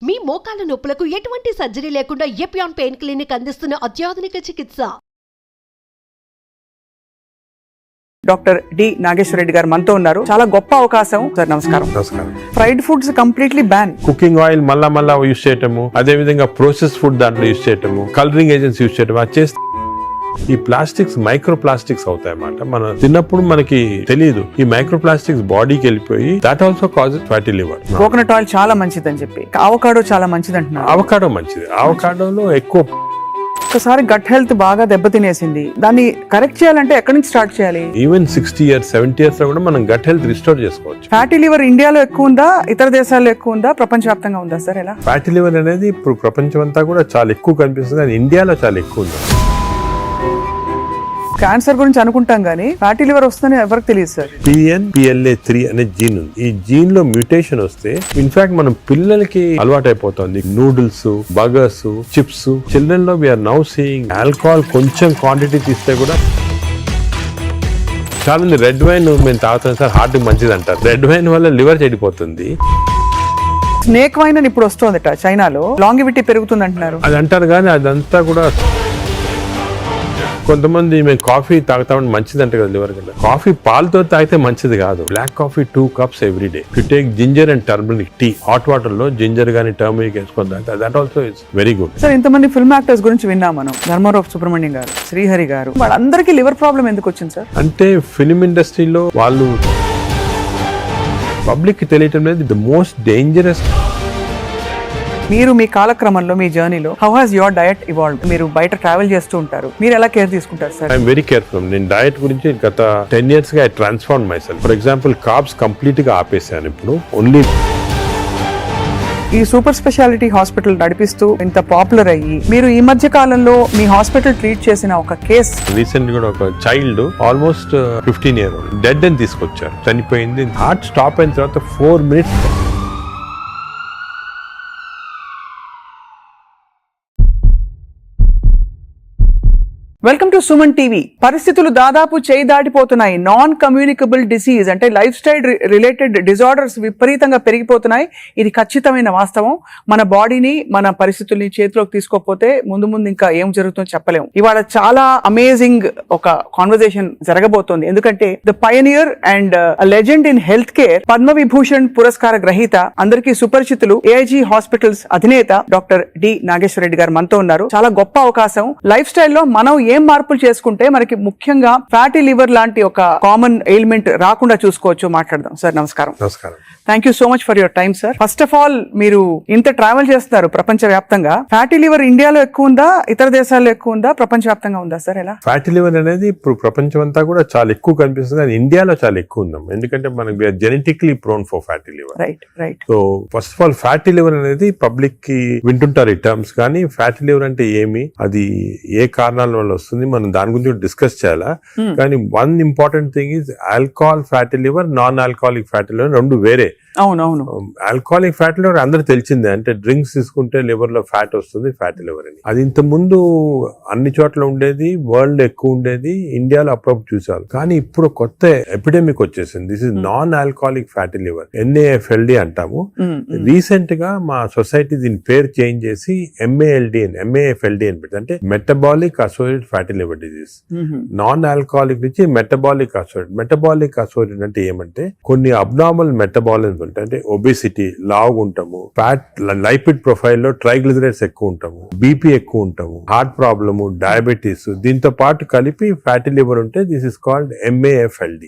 మీ మోకాల నొప్పులకు ఎటువంటి సర్జరీ లేకుండా ఎపియాన్ పెయిన్ క్లినిక్ అందిస్తున్న అత్యాధునిక చికిత్స. డాక్టర్ డి నాగేశ్వర రెడ్డి గారు మనతో ఉన్నారు. చాలా గొప్ప అవకాశం సార్. నమస్కారం. నమస్కారం. Fried foods completely ban. Cooking oil మళ్ళా యూజ్ చేయటము, అదే విధంగా ప్రాసెస్ ఫుడ్ దాంట్లో యూజ్ చేయటము, కలరింగ్ ఏజెంట్స్ యూజ్ చేయటం, అది చేస్తే ఈ ప్లాస్టిక్స్ మైక్రో ప్లాస్టిక్స్ అవుతాయి అన్నమాట. మనం తిన్నప్పుడు మనకి తెలియదు, ఈ మైక్రో ప్లాస్టిక్స్ బాడీకి వెళ్ళిపోయి that also causes fatty liver. Coconut oil చాలా మంచిది అని చెప్పి, అవకాడో చాలా మంచిది అంటున్నారు. అవకాడో మంచిది. అవకాడోలో ఎక్కువ ఒకసారి గట్ హెల్త్ బాగా దెబ్బతినేసింది, దాన్ని కరెక్ట్ చేయాలంటే ఎక్కడి నుంచి స్టార్ట్ చేయాలి? ఈవెన్ 60 years 70 years లో కూడా మనం గట్ హెల్త్ రిస్టోర్ చేసుకోవచ్చు. ఫ్యాటీ లివర్ ఇండియాలో ఎక్కువ ఉందా, ఇతర దేశాల్లో ఎక్కువ ఉందా, ప్రపంచవ్యాప్తంగా ఉందా సార్? ఎలా? ఫ్యాటీ లివర్ అనేది ఇప్పుడు ప్రపంచం అంతా కూడా చాలా ఎక్కువ కనిపిస్తుంది, కానీ ఇండియాలో చాలా ఎక్కువ ఉంది. క్యాన్సర్ గురించి అనుకుంటాం కానీ ఫ్యాటీ లివర్ వస్తుందని ఎవరికి తెలియదు సార్. PNPLA3 అనే జీన్ ఉంది. ఈ జీన్ లో మ్యూటేషన్ వస్తే ఇన్ఫాక్ట్ మనం పిల్లలకి అలవాటు అయిపోతుంది నూడిల్స్, బర్గర్స్, చిప్స్. చిల్డ్రన్ లో వీఆర్ నౌ సీయింగ్ ఆల్కహాల్ కొంచెం క్వాంటిటీ తీస్తే కూడా చాలా మంది రెడ్ వైన్ మేము తాగుతాం సార్, హార్ట్ మంచిది అంటారు. రెడ్ వైన్ వల్ల లివర్ చెడిపోతుంది. స్నేక్ వైన్ అని ఇప్పుడు వస్తుందట చైనాలో, లాంగివిటీ పెరుగుతుంది అంటున్నారు. అది అంటారు కానీ అదంతా కూడా కొంతమంది మేము కాఫీ తాగుతామని మంచిది అంటే కదా లివర్ కింద. కాఫీ పాలతో తాగితే మంచిది కాదు. Black coffee 2 cups every day. You take ginger and turmeric tea, hot water లో జింజర్ గానీ టర్మరిక్ వేసుకొని తాగితే that also it's very good. Sir, ఇంతమంది ఫిల్మ్ యాక్టర్స్ గురించి విన్నాం మనం, ధర్మారావు సుబ్రహ్మణ్యం గారు, శ్రీహరి గారు, వాళ్ళందరికీ లివర్ ప్రాబ్లం ఎందుకు వచ్చింది సార్? అంటే ఫిల్మ్ ఇండస్ట్రీలో వాళ్ళు పబ్లిక్ కి తెలియటం లేదు. The most dangerous. మీరు మీ కాలక్రమంలో, మీ జర్నీలో how has your diet evolved? మీరు బయట ట్రావెల్ చేస్తూ ఉంటారు, మీరు ఎలా కేర్ తీసుకుంటారు సార్? I'm very careful. నేను డయట్ గురించి గత 10 years గా I transform my self. For example carbs complete గా ఆపేసాను. ఇప్పుడు ఓన్లీ ఈ సూపర్ స్పెషాలిటీ హాస్పిటల్ నడిపిస్తూ ఇంత పాపులర్ అయ్యి, మీరు ఈ మధ్య కాలంలో మీ హాస్పిటల్ ట్రీట్ చేసిన ఒక కేస్, రీసెంట్ గా ఒక చైల్డ్ ఆల్మోస్ట్ 15 years డెడ్ అని తీసుకొచ్చారు, చనిపోయింది. హార్ట్ స్టాప్ అయిన తర్వాత 4 minutes. Welcome to Suman TV. పరిస్థితులు దాదాపు చేయి దాటిపోతున్నాయి. నాన్ కమ్యూనికబుల్ డిసీజ్ అంటే లైఫ్ స్టైల్ రిలేటెడ్ డిజార్డర్స్ విపరీతంగా పెరిగిపోతున్నాయి. ఇది ఖచ్చితమైన వాస్తవం. మన బాడీని, మన పరిస్థితుల్ని చేతిలోకి తీసుకోకపోతే ముందు ఇంకా ఏం జరుగుతుందో చెప్పలేము. ఇవాళ చాలా అమేజింగ్ ఒక కాన్వర్సేషన్ జరగబోతోంది. ఎందుకంటే the pioneer and legend in health care, Padma Vibhushan పురస్కార గ్రహీత, అందరికీ సుపరిచితులు, ఏఐజీ హాస్పిటల్స్ అధినేత డాక్టర్ డి నాగేశ్వర రెడ్డి గారు మనతో ఉన్నారు. చాలా గొప్ప అవకాశం. లైఫ్ స్టైల్లో మనం ఏం మార్పులు చేసుకుంటే మనకి ముఖ్యంగా ఫ్యాటీ లివర్ లాంటి ఒక కామన్ ఎయిల్మెంట్ రాకుండా చూసుకోవచ్చు, మాట్లాడదాం. సార్ నమస్కారం. నమస్కారం. Thank you so much for your time sir. First of all, మీరు ఇంత ట్రావెల్ చేస్తున్నారు ప్రపంచ వ్యాప్తంగా. ఫ్యాటీ లివర్ ఇండియాలో ఎక్కువ ఉందా, ఇతర దేశాల్లో ఎక్కువ ఉందా, ప్రపంచ వ్యాప్తంగా ఉందా సార్? ఎలా? ఫ్యాటీ లివర్ అనేది ఇప్పుడు ప్రపంచం అంతా కూడా చాలా ఎక్కువ కనిపిస్తుంది, కానీ ఇండియాలో చాలా ఎక్కువ ఉందాం. ఎందుకంటే మనకి genetically prone for fatty liver. Right. So first of all fatty liver అనేది పబ్లిక్ కి వింటుంటారు ఈ టర్మ్స్, కానీ ఫ్యాటీ లివర్ అంటే ఏమి, అది ఏ కారణాల వల్ల వస్తుంది, మనం దాని గురించి డిస్కస్ చేయాలా. కానీ one important thing is alcohol fatty liver, non alcoholic fatty liver రెండు వేరే. అవునవును. ఆల్కహాలిక్ ఫ్యాటీ లివర్ అందరూ తెలిసిందే, అంటే డ్రింక్స్ తీసుకుంటే లివర్ లో ఫ్యాట్ వస్తుంది, ఫ్యాటీ లివర్ అని. అది ఇంత ముందు అన్ని చోట్ల ఉండేది, వరల్డ్ ఎక్కువ ఉండేది, ఇండియాలో అప్పుడప్పుడు చూసారు. కానీ ఇప్పుడు కొత్త ఎపిడెమిక్ వచ్చేసింది. This is non alcoholic fatty liver, NAFLD అంటాము. రీసెంట్ గా మా సొసైటీ దీని పేరు చేంజ్ చేసి MAFLD అని పెట్టి, అంటే metabolic associated fatty liver disease. Non alcoholic నుంచి మెటబాలిక్ అసోసియేటెడ్. మెటబాలిక్ అసోసియేటెడ్ అంటే ఏమంటే కొన్ని అబ్నార్మల్ మెటబాలిజం ఉంటాయి, అంటే ఒబేసిటీ, లావుగా ఉంటాము, ఫ్యాట్, లైపిడ్ ప్రొఫైల్ లో ట్రైగ్లిజరైడ్స్ ఎక్కువ ఉంటాము, బీపీ ఎక్కువ ఉంటాము, హార్ట్ ప్రాబ్లము, డయాబెటీస్, దీంతో పాటు కలిపి ఫ్యాటీ లివర్ ఉంటే this is called MAFLD,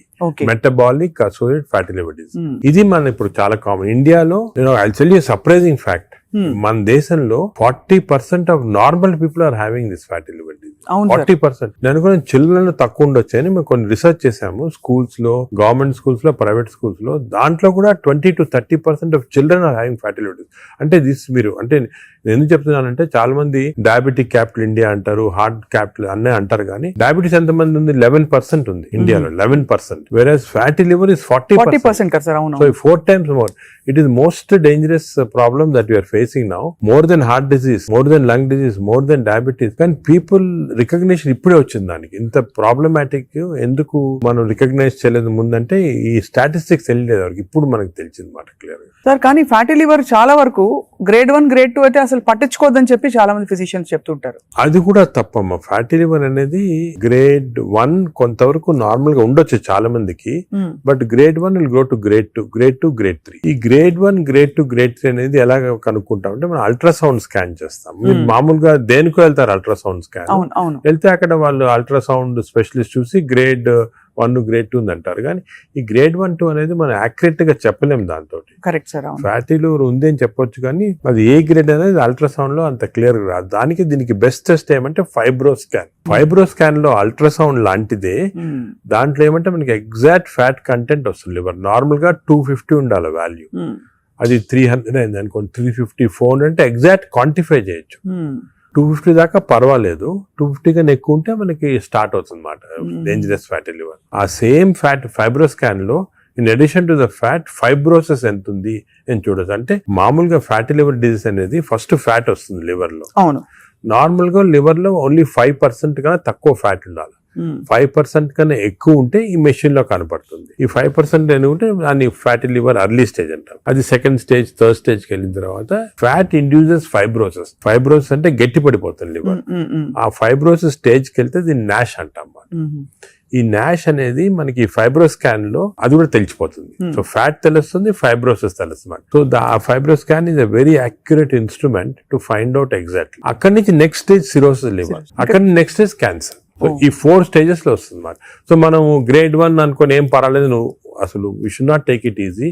metabolic associated fatty liver disease. ఇది మన ఇప్పుడు చాలా కామన్. ఇండియాలో I tell you surprising fact, మన దేశంలో 40% of normal people are having this fatty liver disease. 40%. నేను కూడా చిల్డ్రన్ లో తక్కువ ఉండొచ్చు అని మేము కొన్ని రీసెర్చ్ చేసాము. స్కూల్స్ లో, గవర్నమెంట్ స్కూల్స్ లో, ప్రైవేట్ స్కూల్స్ లో, దాంట్లో కూడా 20 to 30% of children are having fatty liver disease. అంటే దిస్ మీరు, అంటే నేను ఎందుకు చెప్తున్నానంటే చాలా మంది డయాబెటిక్ క్యాపిటల్ ఇండియా అంటారు, హార్ట్ క్యాపిటల్ అన్నీ అంటారు, కానీ డయాబెటీస్ ఎంత మంది ఉంది? 11% ఉంది ఇండియాలో, 11%. Versus fatty liver is 40%. So 4 times more. It is most dangerous problem that we are facing now, more than heart disease, more than lung disease, more than diabetes. When people recognition ఇప్పుడే వచ్చింది దానికి. ఇంత problematic ఎందుకు మనం recognise చేయలేదు ముందంటే ఈ statistics తెలియలేదు వరకు, ఇప్పుడు మనకు తెలిసింది మాట క్లియర్ గా. సార్ కానీ ఫ్యాటీ లివర్ చాలా వరకు గ్రేడ్ 1 గ్రేడ్ 2 అయితే అసలు పట్టించుకోవద్దని చెప్పి చాలా మంది ఫిజిషియన్స్ చెప్తుంటారు. అది కూడా తప్పమ్మా. ఫ్యాటీ లివర్ అనేది గ్రేడ్ 1 కొంతవరకు నార్మల్ గా ఉండొచ్చు చాలా మందికి, but grade 1 will go to grade 2, grade 2, grade 3. ఈ గ్రేడ్ 1, గ్రేడ్ 2, గ్రేడ్ 3 అనేది ఎలా కనుక్కుంటాం అంటే మనం అల్ట్రాసౌండ్ స్కాన్ చేస్తాం. మీరు మామూలుగా దేనికో వెళ్తారు అల్ట్రాసౌండ్ స్కాన్, వెళ్తే అక్కడ వాళ్ళు అల్ట్రాసౌండ్ స్పెషలిస్ట్ చూసి గ్రేడ్ 1, గ్రేడ్ 2 అంటారు. కానీ ఈ గ్రేడ్ 1, 2 అనేది మనం యాక్యురేట్ గా చెప్పలేము దాంతో. Correct sir. ఫ్యాటీ లివర్ ఉంది అని చెప్పొచ్చు కానీ అది ఏ గ్రేడ్ అనేది అల్ట్రాసౌండ్ లో అంత క్లియర్ గా రాదు. దానికి దీనికి బెస్ట్ టెస్ట్ ఏమంటే ఫైబ్రో స్కాన్. ఫైబ్రో స్కాన్ లో అల్ట్రాసౌండ్ లాంటిదే, దాంట్లో ఏమంటే మనకి ఎగ్జాక్ట్ ఫ్యాట్ కంటెంట్ వస్తుంది. లివర్ నార్మల్ గా 250 ఉండాలి వాల్యూ, అది 300 అయింది అనుకోండి, 350, 400 అంటే ఎగ్జాక్ట్ క్వాంటిఫై చేయొచ్చు. 250 దాకా పర్వాలేదు, 250 కన్నా ఎక్కువ ఉంటే మనకి స్టార్ట్ అవుతుంది అన్నమాట డేంజరస్ ఫ్యాటీ లివర్. ఆ సేమ్ ఫ్యాట్ ఫైబ్రో స్కాన్ లో in addition to the fat fibrosis ఎంత ఉంది అని చూడొచ్చు. అంటే మామూలుగా ఫ్యాటీ లివర్ డిజీజ్ అనేది ఫస్ట్ ఫ్యాట్ వస్తుంది లివర్ లో. అవును, నార్మల్ గా లివర్ లో ఓన్లీ 5% కన్నా తక్కువ ఫ్యాట్ ఉండాలి. 5% కన్నా ఎక్కువ ఉంటే ఈ మెషిన్ లో కనపడుతుంది. ఈ 5% ఉంటే దాన్ని ఫ్యాటీ లివర్ అర్లీ స్టేజ్ అంటాం. అది సెకండ్ స్టేజ్, థర్డ్ స్టేజ్ కి వెళ్ళిన తర్వాత ఫ్యాట్ ఇండ్యూసెస్ ఫైబ్రోసిస్. ఫైబ్రోసిస్ అంటే గట్టి పడిపోతుంది లివర్. ఆ ఫైబ్రోసిస్ స్టేజ్ కి వెళ్తే దీన్ని నాష్ అంటాం. ఈ నాష్ అనేది మనకి ఫైబ్రో స్కాన్ లో అది కూడా తెలిసిపోతుంది. సో ఫ్యాట్ తెలుస్తుంది, ఫైబ్రోసిస్ తెలుస్తుంది. సో ఆ fibro scan is a very accurate instrument to find out exactly. అక్కడి నుంచి నెక్స్ట్ స్టేజ్ సిరోసిస్ లివర్, అక్కడి నుంచి నెక్స్ట్ స్టేజ్ క్యాన్సర్. ఈ 4 స్టేజెస్ లో వస్తుంది అన్నమాట. సో మనం గ్రేడ్ 1 అనుకుని ఏం పర్వాలేదు, నువ్వు అసలు we should not take it easy.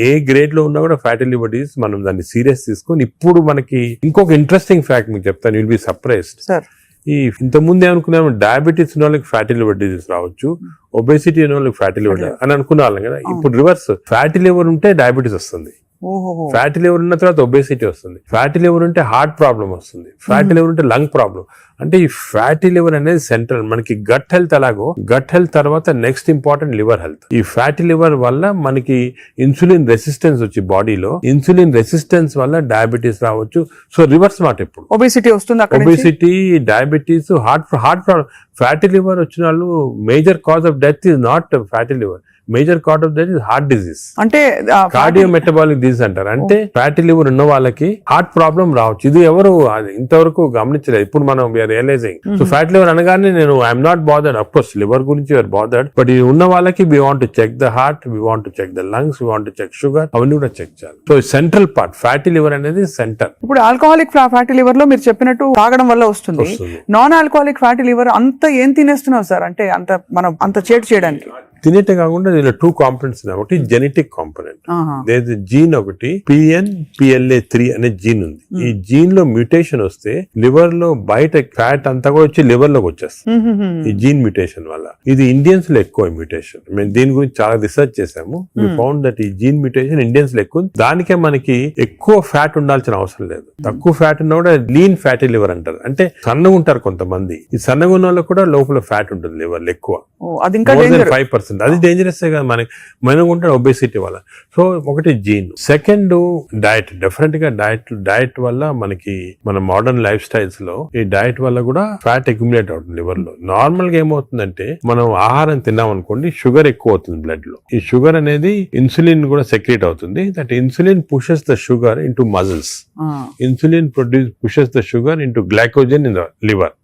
ఏ గ్రేడ్ లో ఉన్నా కూడా ఫ్యాటీ లివర్ డిసీజ్ మనం దాన్ని సీరియస్ తీసుకొని, ఇప్పుడు మనకి ఇంకొక ఇంట్రెస్టింగ్ ఫ్యాక్ట్ మీకు చెప్తాను, విల్ బి సర్ప్రైజ్డ్. ఈ ఇంతకుముందు ఏమనుకున్నాము, డయాబెటీస్ ఉన్న వాళ్ళకి ఫ్యాటీ లివర్ డిసీజ్ రావచ్చు, ఒబేసిటీ ఉన్న వాళ్ళకి ఫ్యాటీ లివర్ అని అనుకునే వాళ్ళం కదా. ఇప్పుడు రివర్స్, ఫ్యాటీ లివర్ ఉంటే డయాబెటీస్ వస్తుంది, ఫ్యాటీ లివర్ ఉన్న తర్వాత ఒబేసిటీ వస్తుంది, ఫ్యాటీ లివర్ ఉంటే హార్ట్ ప్రాబ్లం వస్తుంది, ఫ్యాటీ లివర్ ఉంటే లంగ్ ప్రాబ్లం. అంటే ఈ ఫ్యాటీ లివర్ అనేది సెంట్రల్. మనకి గట్ హెల్త్ ఎలాగో, గట్ హెల్త్ తర్వాత నెక్స్ట్ ఇంపార్టెంట్ లివర్ హెల్త్. ఈ ఫ్యాటీ లివర్ వల్ల మనకి ఇన్సులిన్ రెసిస్టెన్స్ వచ్చి బాడీలో, ఇన్సులిన్ రెసిస్టెన్స్ వల్ల డయాబెటీస్ రావచ్చు. సో రివర్స్ మాట, ఇప్పుడు ఒబేసిటీ వస్తుంది, obesity, diabetes, heart problem. Fatty liver వచ్చిన వాళ్ళు major cause of death is not fatty liver, major cause of that is heart disease, అంటే కార్డియో మెటబాలిక్ డిజీజ్ అంటారు. అంటే ఫ్యాటీ లివర్ ఉన్న వాళ్ళకి హార్ట్ ప్రాబ్లం రావచ్చు. ఇది ఎవరు ఇంతవరకు గమనించలేదు, ఇప్పుడు మనం we are realising. So fatty liver అనగానే నేను I am not bothered, of course liver గురించి వీఆర్ బాదర్డ్, బట్ ఇది ఉన్న వాళ్ళకి we want to check the heart, we want to check the lungs, we want to check sugar, అవన్నీ కూడా check చేయాలి. So central part fatty liver అనేది centre. ఇప్పుడు alcoholic fatty liver లో మీరు చెప్పినట్టు తాగడం వల్ల వస్తుంది. నాన్ ఆల్కహాలిక్ ఫ్యాటీ లివర్ అంత ఏం తినేస్తున్నావు సార్, అంటే అంత మనం అంత చేటు చేయడానికి? తినేటే కాకుండా దీనిలో 2 కాంపోనెంట్స్ ఉన్నాయి. ఒకటి జెనెటిక్ కాంపోనెంట్, జీన్ ఒకటి PNPLA3 అనే జీన్ ఉంది. ఈ జీన్ లో మ్యూటేషన్ వస్తే లివర్ లో బయట ఫ్యాట్ అంతా కూడా వచ్చి లివర్ లోకి వచ్చేస్తుంది ఈ జీన్ మ్యూటేషన్ వల్ల. ఇది ఇండియన్స్ లో ఎక్కువ మ్యూటేషన్. మేము దీని గురించి చాలా రీసెర్చ్ చేసాము. వి ఫౌండ్ దట్ ఈ జీన్ మ్యూటేషన్ ఇండియన్స్ లో ఎక్కువ. దానికే మనకి ఎక్కువ ఫ్యాట్ ఉండాల్సిన అవసరం లేదు. తక్కువ ఫ్యాట్ ఉన్నా కూడా లీన్ ఫ్యాటీ లివర్ అంటారు. అంటే సన్నగా ఉంటారు కొంతమంది, ఈ సన్నగా ఉన్న వాళ్ళకి కూడా లోపల ఫ్యాట్ ఉంటుంది లివర్ లో ఎక్కువ, 5%. అది డేంజరస్ కదా మనం ఉంటాడు ఒబేసిటీ వల్ల. సో ఒకటి జీన్. Second diet. డెఫినెట్ గా డైట్ వల్ల మనకి మన మోడర్న్ లైఫ్ స్టైల్స్ లో ఈ డైట్ వల్ల కూడా ఫ్యాట్ అక్యుములేట్ అవుతుంది లివర్ లో. నార్మల్ గా ఏమవుతుందంటే మనం ఆహారం తిన్నాం అనుకోండి, షుగర్ ఎక్కువ అవుతుంది బ్లడ్ లో. ఈ షుగర్ అనేది ఇన్సులిన్ కూడా సెక్రేట్ అవుతుంది. That insulin pushes the sugar into muscles. Insulin pushes the sugar into glycogen in the liver.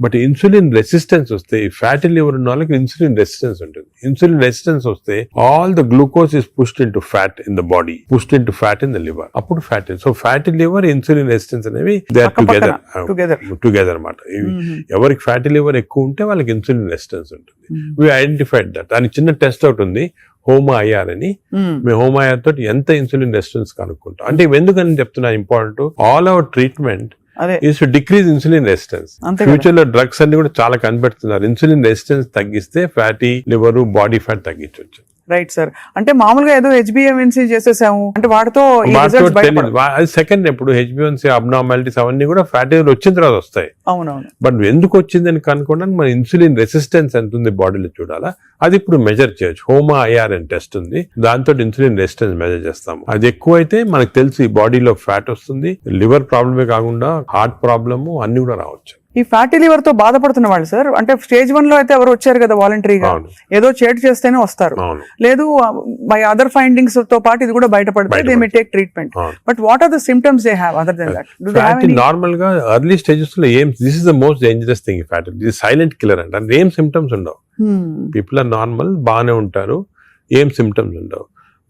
But insulin resistance వస్తే, ఈ ఫ్యాటీ లివర్ ఉన్న వాళ్ళకి ఇన్సులిన్ రెసిస్టెన్స్ ఉంటుంది. ఇన్సులిన్ రెసిస్టెన్స్ వస్తే all the glucose is pushed into fat in the body, pushed into fat in the liver. అప్పుడు fatty. So fatty liver, insulin resistance అనేవి they are together అన్నమాట. ఎవరికి fatty liver ఎక్కువ ఉంటే వాళ్ళకి insulin resistance ఉంటుంది. We identified that. దానికి చిన్న టెస్ట్ అవుట్ ఉంది, HOMA-IR అని. మేము HOMA-IR తోటి ఎంత ఇన్సులిన్ రెసిస్టెన్స్ కనుక్కుంటాం. అంటే ఎందుకని చెప్తున్నా important, all our treatment is to decrease insulin resistance. Future లో డ్రగ్స్ అన్ని కూడా చాలా కనిపెడుతున్నారు. ఇన్సులిన్ రెసిస్టెన్స్ తగ్గిస్తే ఫ్యాటీ లివర్, బాడీ ఫ్యాట్ తగ్గించవచ్చు. Right sir. అంటే మామూలుగా ఏదో HbA1c చేసేసాము అంటే వాటితో అది సెకండ్. ఇప్పుడు HbA1c అబ్నార్మాలిటీస్ అవన్నీ కూడా ఫ్యాటీ లివర్ వచ్చిన తర్వాత వస్తాయి. అవునవును. బట్ ఎందుకు వచ్చిందని కనుక్కోవడానికి మన ఇన్సులిన్ రెసిస్టెన్స్ ఎంత ఉంది బాడీలో చూడాలా. అది ఇప్పుడు మెజర్ చేయొచ్చు. HOMA-IR అని టెస్ట్ ఉంది, దాంతో ఇన్సులిన్ రెసిస్టెన్స్ మెజర్ చేస్తాము. అది ఎక్కువ అయితే మనకు తెలుసు ఈ బాడీలో ఫ్యాట్ వస్తుంది. లివర్ ప్రాబ్లమే కాకుండా హార్ట్ ప్రాబ్లము అన్ని కూడా రావచ్చు. ఈ ఫ్యాటీ లివర్ తో బాధపడుతున్న వాళ్ళు సార్, అంటే స్టేజ్ 1 లో అయితే ఎవరు వచ్చారు కదా వాలంటరీగా, అవును. ఏదో చేటు చేస్తేనే వస్తారు, అవును. లేదు బై అదర్ ఫైండింగ్స్ తో పాటు ఇది కూడా బయటపడితే దే మే టేక్ ట్రీట్మెంట్. అవును. But what are the symptoms they have other than that? Do they have any? Normal గా ఎర్లీ స్టేజెస్ లో ఏం, this is the most dangerous thing fatty, this silent killer అంటే ఏం symptoms ఉండవు. People are normal, బాగానే ఉంటారు, ఏం symptoms ఉండవు.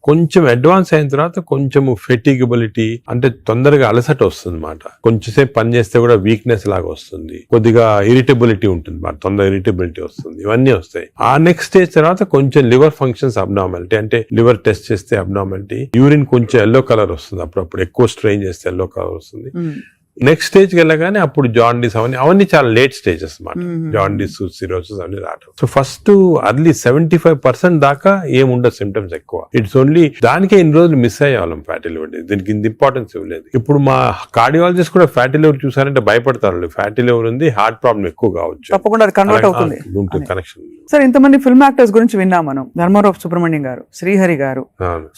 కొంచెం అడ్వాన్స్ అయిన తర్వాత కొంచెం ఫెటిగబిలిటీ అంటే తొందరగా అలసట వస్తుంది అన్నమాట. కొంచెంసేపు పని చేస్తే కూడా వీక్నెస్ లాగా వస్తుంది, కొద్దిగా ఇరిటబిలిటీ ఉంటుంది, తొందరగా ఇరిటబిలిటీ వస్తుంది, ఇవన్నీ వస్తాయి. ఆ నెక్స్ట్ స్టేజ్ తర్వాత కొంచెం లివర్ ఫంక్షన్స్ అబ్నార్మాలిటీ, అంటే లివర్ టెస్ట్ చేస్తే అబ్నార్మాలిటీ, యూరిన్ కొంచెం ఎల్లో కలర్ వస్తుంది, అప్పుడప్పుడు ఎక్కువ స్ట్రెయిన్ చేస్తే ఎల్లో కలర్ వస్తుంది. నెక్స్ట్ స్టేజ్కి వెళ్ళగానే అప్పుడు జాండీస్ అవన్నీ చాలా లేట్ స్టేజెస్ అన్నమాట. జాండీస్, సిరోసిస్ అవన్నీ రావడం. సో ఫస్ట్ అర్లీ 75% దాకా ఏముండదు సిమ్టమ్స్ ఎక్కువ. ఇట్స్ ఓన్లీ దానికే ఇన్ని రోజులు మిస్ అయ్యేవాళ్ళం ఫ్యాటీ లివర్, దీనికి ఇంత ఇంపార్టెన్స్ ఇవ్వలేదు. ఇప్పుడు మా కార్డియాలజిస్ట్ కూడా ఫ్యాటీ లివర్ చూసారంటే భయపడతారు, ఫ్యాటీ లివర్ ఉంది, హార్ట్ ప్రాబ్లం ఎక్కువ కావచ్చు, తప్పకుండా అది కన్వర్ట్ అవుతుంది. కనెక్షన్. సార్ ఇంతమంది ఫిల్మ్ యాక్టర్స్ గురించి విన్నాం మనం, ధర్మారావు సుబ్రహ్మణ్యం గారు, శ్రీహరి గారు,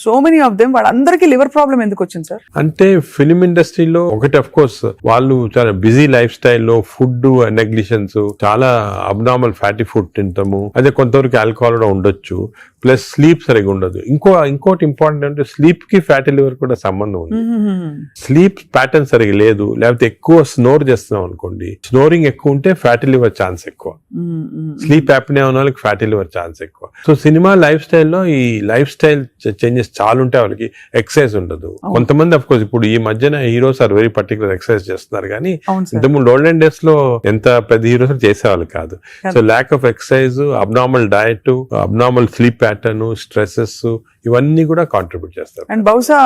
సో మెనీ ఆఫ్ దెమ్, వాళ్ళందరికీ లివర్ ప్రాబ్లం ఎందుకు వచ్చింది సార్? అంటే ఫిలిం ఇండస్ట్రీలో ఒకటి అఫ్ కోర్స్ వాళ్ళు చాలా బిజీ లైఫ్ స్టైల్లో ఫుడ్ నెగ్లిజెన్స్, చాలా అబ్నార్మల్ ఫ్యాటీ ఫుడ్ తింటాము, అదే కొంతవరకు ఆల్కహాల్ కూడా ఉండొచ్చు, ప్లస్ స్లీప్ సరిగా ఉండదు. ఇంకోటి ఇంపార్టెంట్ అంటే స్లీప్ కి ఫ్యాటీ లివర్ కూడా సంబంధం ఉంది. స్లీప్ ప్యాటర్న్ సరిగా లేదు, లేకపోతే ఎక్కువ స్నోర్ చేస్తున్నాం అనుకోండి, స్నోరింగ్ ఎక్కువ ఉంటే ఫ్యాటీ లివర్ ఛాన్స్ ఎక్కువ, స్లీప్ యాప్నియా ఉన్న వాళ్ళకి ఫ్యాటీ లివర్ ఛాన్స్ ఎక్కువ. సో సినిమా లైఫ్ స్టైల్లో ఈ లైఫ్ స్టైల్ చేంజెస్ చాలా ఉంటాయి, వాళ్ళకి ఎక్సర్సైజ్ ఉండదు. కొంతమంది అఫ్ కోర్స్ ఇప్పుడు ఈ మధ్యన heroes are very particular exercise చేస్తున్నారు, కానీ ఇంతకుముందు ఓల్డెన్ డేస్ లో ఎంత పెద్ద హీరోస్ చేసేవాళ్ళు కాదు. So lack of exercise, abnormal diet, abnormal sleep pattern, stresses, ఇవన్నీ కూడా కాంట్రిబ్యూట్ చేస్తారు. అండ్ బహుశా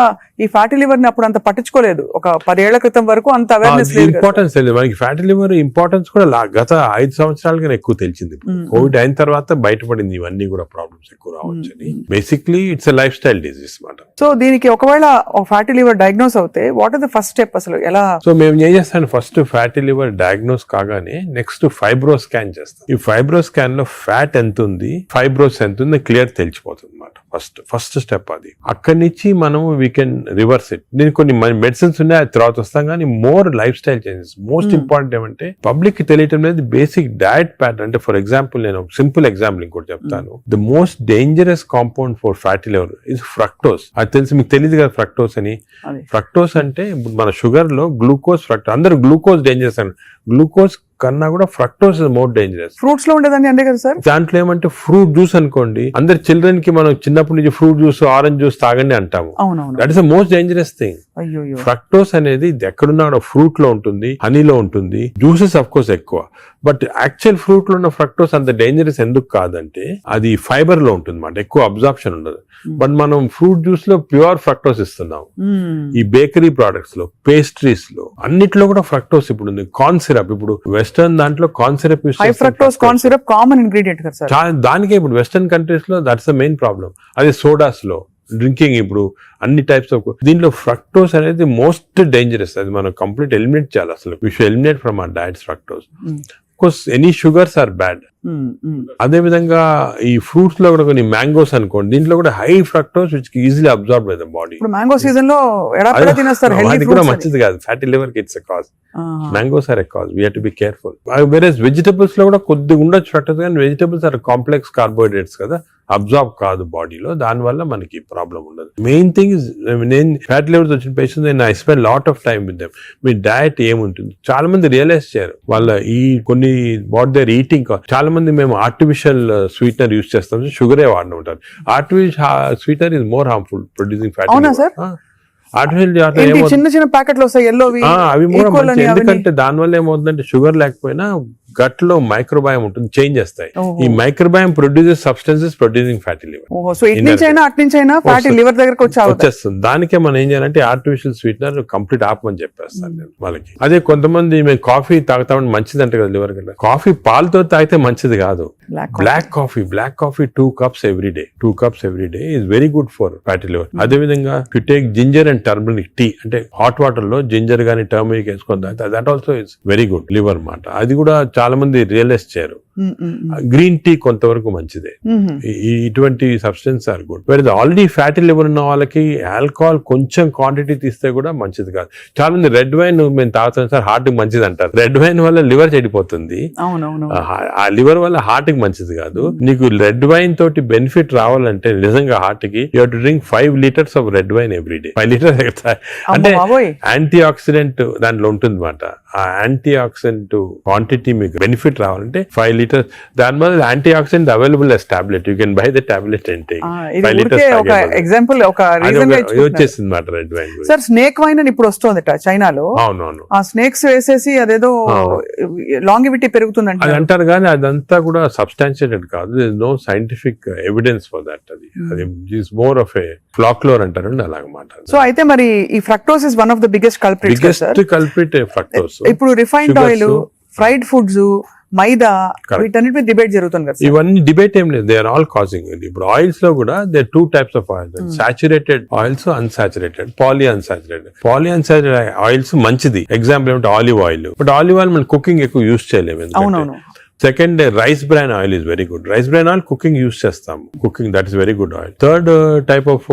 ఈ ఫ్యాటీ లివర్ ని అప్పుడు అంత పట్టించుకోలేదు, ఒక 10 ఏళ్ల క్రితం వరకు అంత అవేర్నెస్ లేదు, ఇంపార్టెన్స్ తెలియదు మనకి. ఫ్యాటీ లివర్ ఇంపార్టెన్స్ కూడా గత 5 సంవత్సరాలుగా ఎక్కువ తెలిసింది. కోవిడ్ అయిన తర్వాత బయటపడింది ఇవన్నీ కూడా ప్రాబ్లమ్స్ ఎక్కువ రావచ్చు అని. Basically it's a lifestyle disease మాట. సో దీనికి ఒకవేళ ఫ్యాటీ లివర్ డయాగ్నోస్ అవుతే what are the first step అసలు ఎలా? సో మేము ఏం చేస్తాను, ఫస్ట్ ఫ్యాటీ లివర్ డయాగ్నోస్ కాగానే నెక్స్ట్ ఫైబ్రో స్కాన్ చేస్తాం. ఈ ఫైబ్రో స్కాన్ లో ఫ్యాట్ ఎంత ఉంది, ఫైబ్రోస్ ఎంత ఉంది క్లియర్ తెలిసిపోతుంది అన్నమాట. ఫస్ట్ స్టెప్ అది. అక్కడి నుంచి మనం వీ కెన్ రివర్స్ ఇట్. దీనికి కొన్ని మెడిసిన్స్ ఉన్నాయి, అది తర్వాత వస్తాం, కానీ more life style changes. Most important ఏమంటే పబ్లిక్ కి తెలియటం లేదు బేసిక్ డయట్ ప్యాటర్న్. అంటే ఫర్ ఎగ్జాంపుల్ నేను సింపుల్ ఎగ్జాంపుల్ ఇంకోటి చెప్తాను. The most dangerous compound for fatty liver is fructose. అది తెలిసి మీకు తెలియదు కదా ఫ్రక్టోస్ అని. ఫ్రక్టోస్ అంటే ఇప్పుడు మన షుగర్ లో గ్లూకోజ్, ఫ్రక్టోస్, అందరూ గ్లూకోజ్ డేంజరస్ అని, గ్లూకోజ్ కన్నా కూడా fructose is more dangerous. Fruits లో ఉండేదాన్ని అంతే కదా సార్. దాంట్లో ఏమంటే ఫ్రూట్ జ్యూస్ అనుకోండి, అందరు చిల్డ్రన్ కి మనం చిన్నప్పటి నుంచి ఫ్రూట్ జ్యూస్, ఆరెంజ్ జ్యూస్ తాగండి అంటాము. That is the most dangerous thing. Fructose అనేది ఎక్కడున్నా కూడా ఫ్రూట్ లో ఉంటుంది, హనీలో ఉంటుంది, జ్యూసెస్ అఫ్ కోర్స్ ఎక్కువ. బట్ యాక్చువల్ ఫ్రూట్ లో ఉన్న ఫ్రక్టోస్ అంత డేంజరస్ ఎందుకు కాదంటే అది ఫైబర్ లో ఉంటుంది అన్నమాట, ఎక్కువ అబ్జార్ప్షన్ ఉండదు. బట్ మనం ఫ్రూట్ జ్యూస్ లో ప్యూర్ ఫ్రక్టోస్ ఇస్తున్నాం. ఈ బేకరీ ప్రొడక్ట్స్ లో, పేస్ట్రీస్ లో, అన్నిట్లో కూడా ఫ్రక్టోస్ ఇప్పుడు ఉంది. కార్న్ సిరప్, ఇప్పుడు వెస్టర్న్ దాంట్లో కార్న్ సిరప్ యూస్ చేస్తారు. Fructose corn syrup common ingredient కదా సార్. దానికే ఇప్పుడు వెస్టర్న్ కంట్రీస్ లో దట్స్ ద మెయిన్ ప్రాబ్లం. అదే సోడాస్ లో, డ్రింకింగ్, ఇప్పుడు అన్ని టైప్స్ ఆఫ్ దీంట్లో ఫ్రక్టోస్ అనేది మోస్ట్ డేంజరస్. అది మనం కంప్లీట్ ఎలిమినేట్ చేయాలి. అసలు we should eliminate from our diets fructose. Course any sugars are bad. అదే విధంగా ఈ ఫ్రూట్స్ లో కూడా కొన్ని మ్యాంగోస్ అనుకోండి, దీంట్లో కూడా high fructose which easily absorb by the body. Mango season లో అది కూడా మంచిది కాదు, ఫ్యాటీ లివర్ కి it's a cause. Mangoes are a cause, we have to be careful. వేరేస్ వెజిటబుల్స్ లో కూడా కొద్దిగా ఉండొచ్చు ఫ్రక్టోస్, కానీ వెజిటబుల్స్ ఆర్ కాంప్లెక్స్ కార్బోహైడ్రేట్స్ కదా, అబ్జార్బ్ కాదు బాడీలో, దాని వల్ల మనకి ప్రాబ్లం ఉండదు. మెయిన్ థింగ్ ఇస్, నేను ఫ్యాటీ లివర్స్ వచ్చిన పేషెంట్స్ నేను I spend lot of time with them. Me diet ఏముంటుంది, చాలా మంది రియలైజ్ చేయరు వాళ్ళ ఈ కొన్ని వాట్ దేర్ ఈటింగ్. చాలా మంది మేము ఆర్టిఫిషియల్ స్వీట్నర్ యూజ్ చేస్తాం, షుగరే వాడిన ఉంటారు. Artificial sweetener is more harmful producing fatty liver. Artificial చిన్న చిన్న ప్యాకెట్లు వస్తాయి ఎల్లోవి, అవి ఎందుకంటే దానివల్ల ఏమవుతుందంటే షుగర్ లేకపోయినా గట్ లో మైక్రోబయామ్ ఉంటుంది, చేంజ్ చేస్తాయి. ఈ microbiome produces substances producing fatty liver. So it నుంచి అయినా అట్ నుంచి అయినా ఫ్యాటీ లివర్ దగ్గరకు వచ్చేస్తుంది. దానికే మనం ఏం చేయాలంటే ఆర్టిఫిషియల్ స్వీట్నర్ కంప్లీట్ ఆపమని చెప్పేస్తాను నేను వాళ్ళకి. అదే కొంతమంది మేము కాఫీ తాగుతామని మంచిది అంటే కదా లివర్ కంటే, కాఫీ పాలతో తాగితే మంచిది కాదు. Black coffee 2 cups every day. 2 cups every day is very good for fatty liver. అదే విధంగా if you take ginger and turmeric tea, అంటే హాట్ వాటర్ లో జింజర్ గానీ టర్మరిక్ వేసుకొని తాగితే that also is very good liver మాట. అది కూడా చాలా చాలా మంది రియలైజ్ చేయరు. గ్రీన్ టీ కొంతవరకు మంచిదే. ఇటువంటి సబ్స్టెన్స్ ఆర్ గుడ్. వేరే ఆల్రెడీ ఫ్యాటీ లివర్ ఉన్న వాళ్ళకి ఆల్కహాల్ కొంచెం క్వాంటిటీ తీస్తే కూడా మంచిది కాదు. చాలా మంది రెడ్ వైన్ మేము తాగుతాం సార్ హార్ట్ కి మంచిది అంటారు. రెడ్ వైన్ వల్ల లివర్ చెడిపోతుంది. ఆ లివర్ వల్ల హార్ట్ కి మంచిది కాదు. నీకు రెడ్ వైన్ తోటి బెనిఫిట్ రావాలంటే నిజంగా హార్ట్ కి you have to drink 5 liters of red wine every day. 5 liters అంటే యాంటీ ఆక్సిడెంట్ దాంట్లో ఉంటుంది అన్నమాట. ఆ యాంటీ ఆక్సిడెంట్ క్వాంటిటీ మీకు బెనిఫిట్ రావాలంటే 5 liters. దాని వల్ల anti oxidant available as tablet. You can buy the tablet and take 5 liters. ఒక ఎగ్జాంపుల్ ఒక రీజన్ వచ్చేసింది మాట red wine. Sir snake wine అని ఇప్పుడు వస్తుందట చైనాలో. అవునవును. ఆ స్నేక్స్ వేసేసి అదేదో లాంగివిటీ పెరుగుతుందంట అది అంటారు కానీ అదంతా కూడా సబ్స్టాన్షియేటెడ్ కాదు. No scientific evidence for that. అది is more of a folklore అంటారు అలాగమాట. సో అయితే మరి ఈ fructose is one of the biggest culprit fructose. ఇప్పుడు రిఫైన్డ్ ఆయిల్, ఫ్రైడ్ ఫుడ్స్, మైదా, వీటన్నిటి మీద డిబేట్ జరుగుతుంది కదా. ఇవన్నీ డిబేట్ ఏం లేదు. They are all causing. ఇప్పుడు ఆయిల్స్ లో కూడా they 2 types of oils, saturated oils, unsaturated, polyunsaturated oils మంచిది. ఎగ్జాంపుల్ ఏమంటే olive oil. But olive oil మనం కుకింగ్ ఎక్కువ యూజ్ చేయలేము. అవునవును. Second rice bran oil is very good. Rice bran oil cooking use చేస్తాం. Cooking that is very good oil. Third type of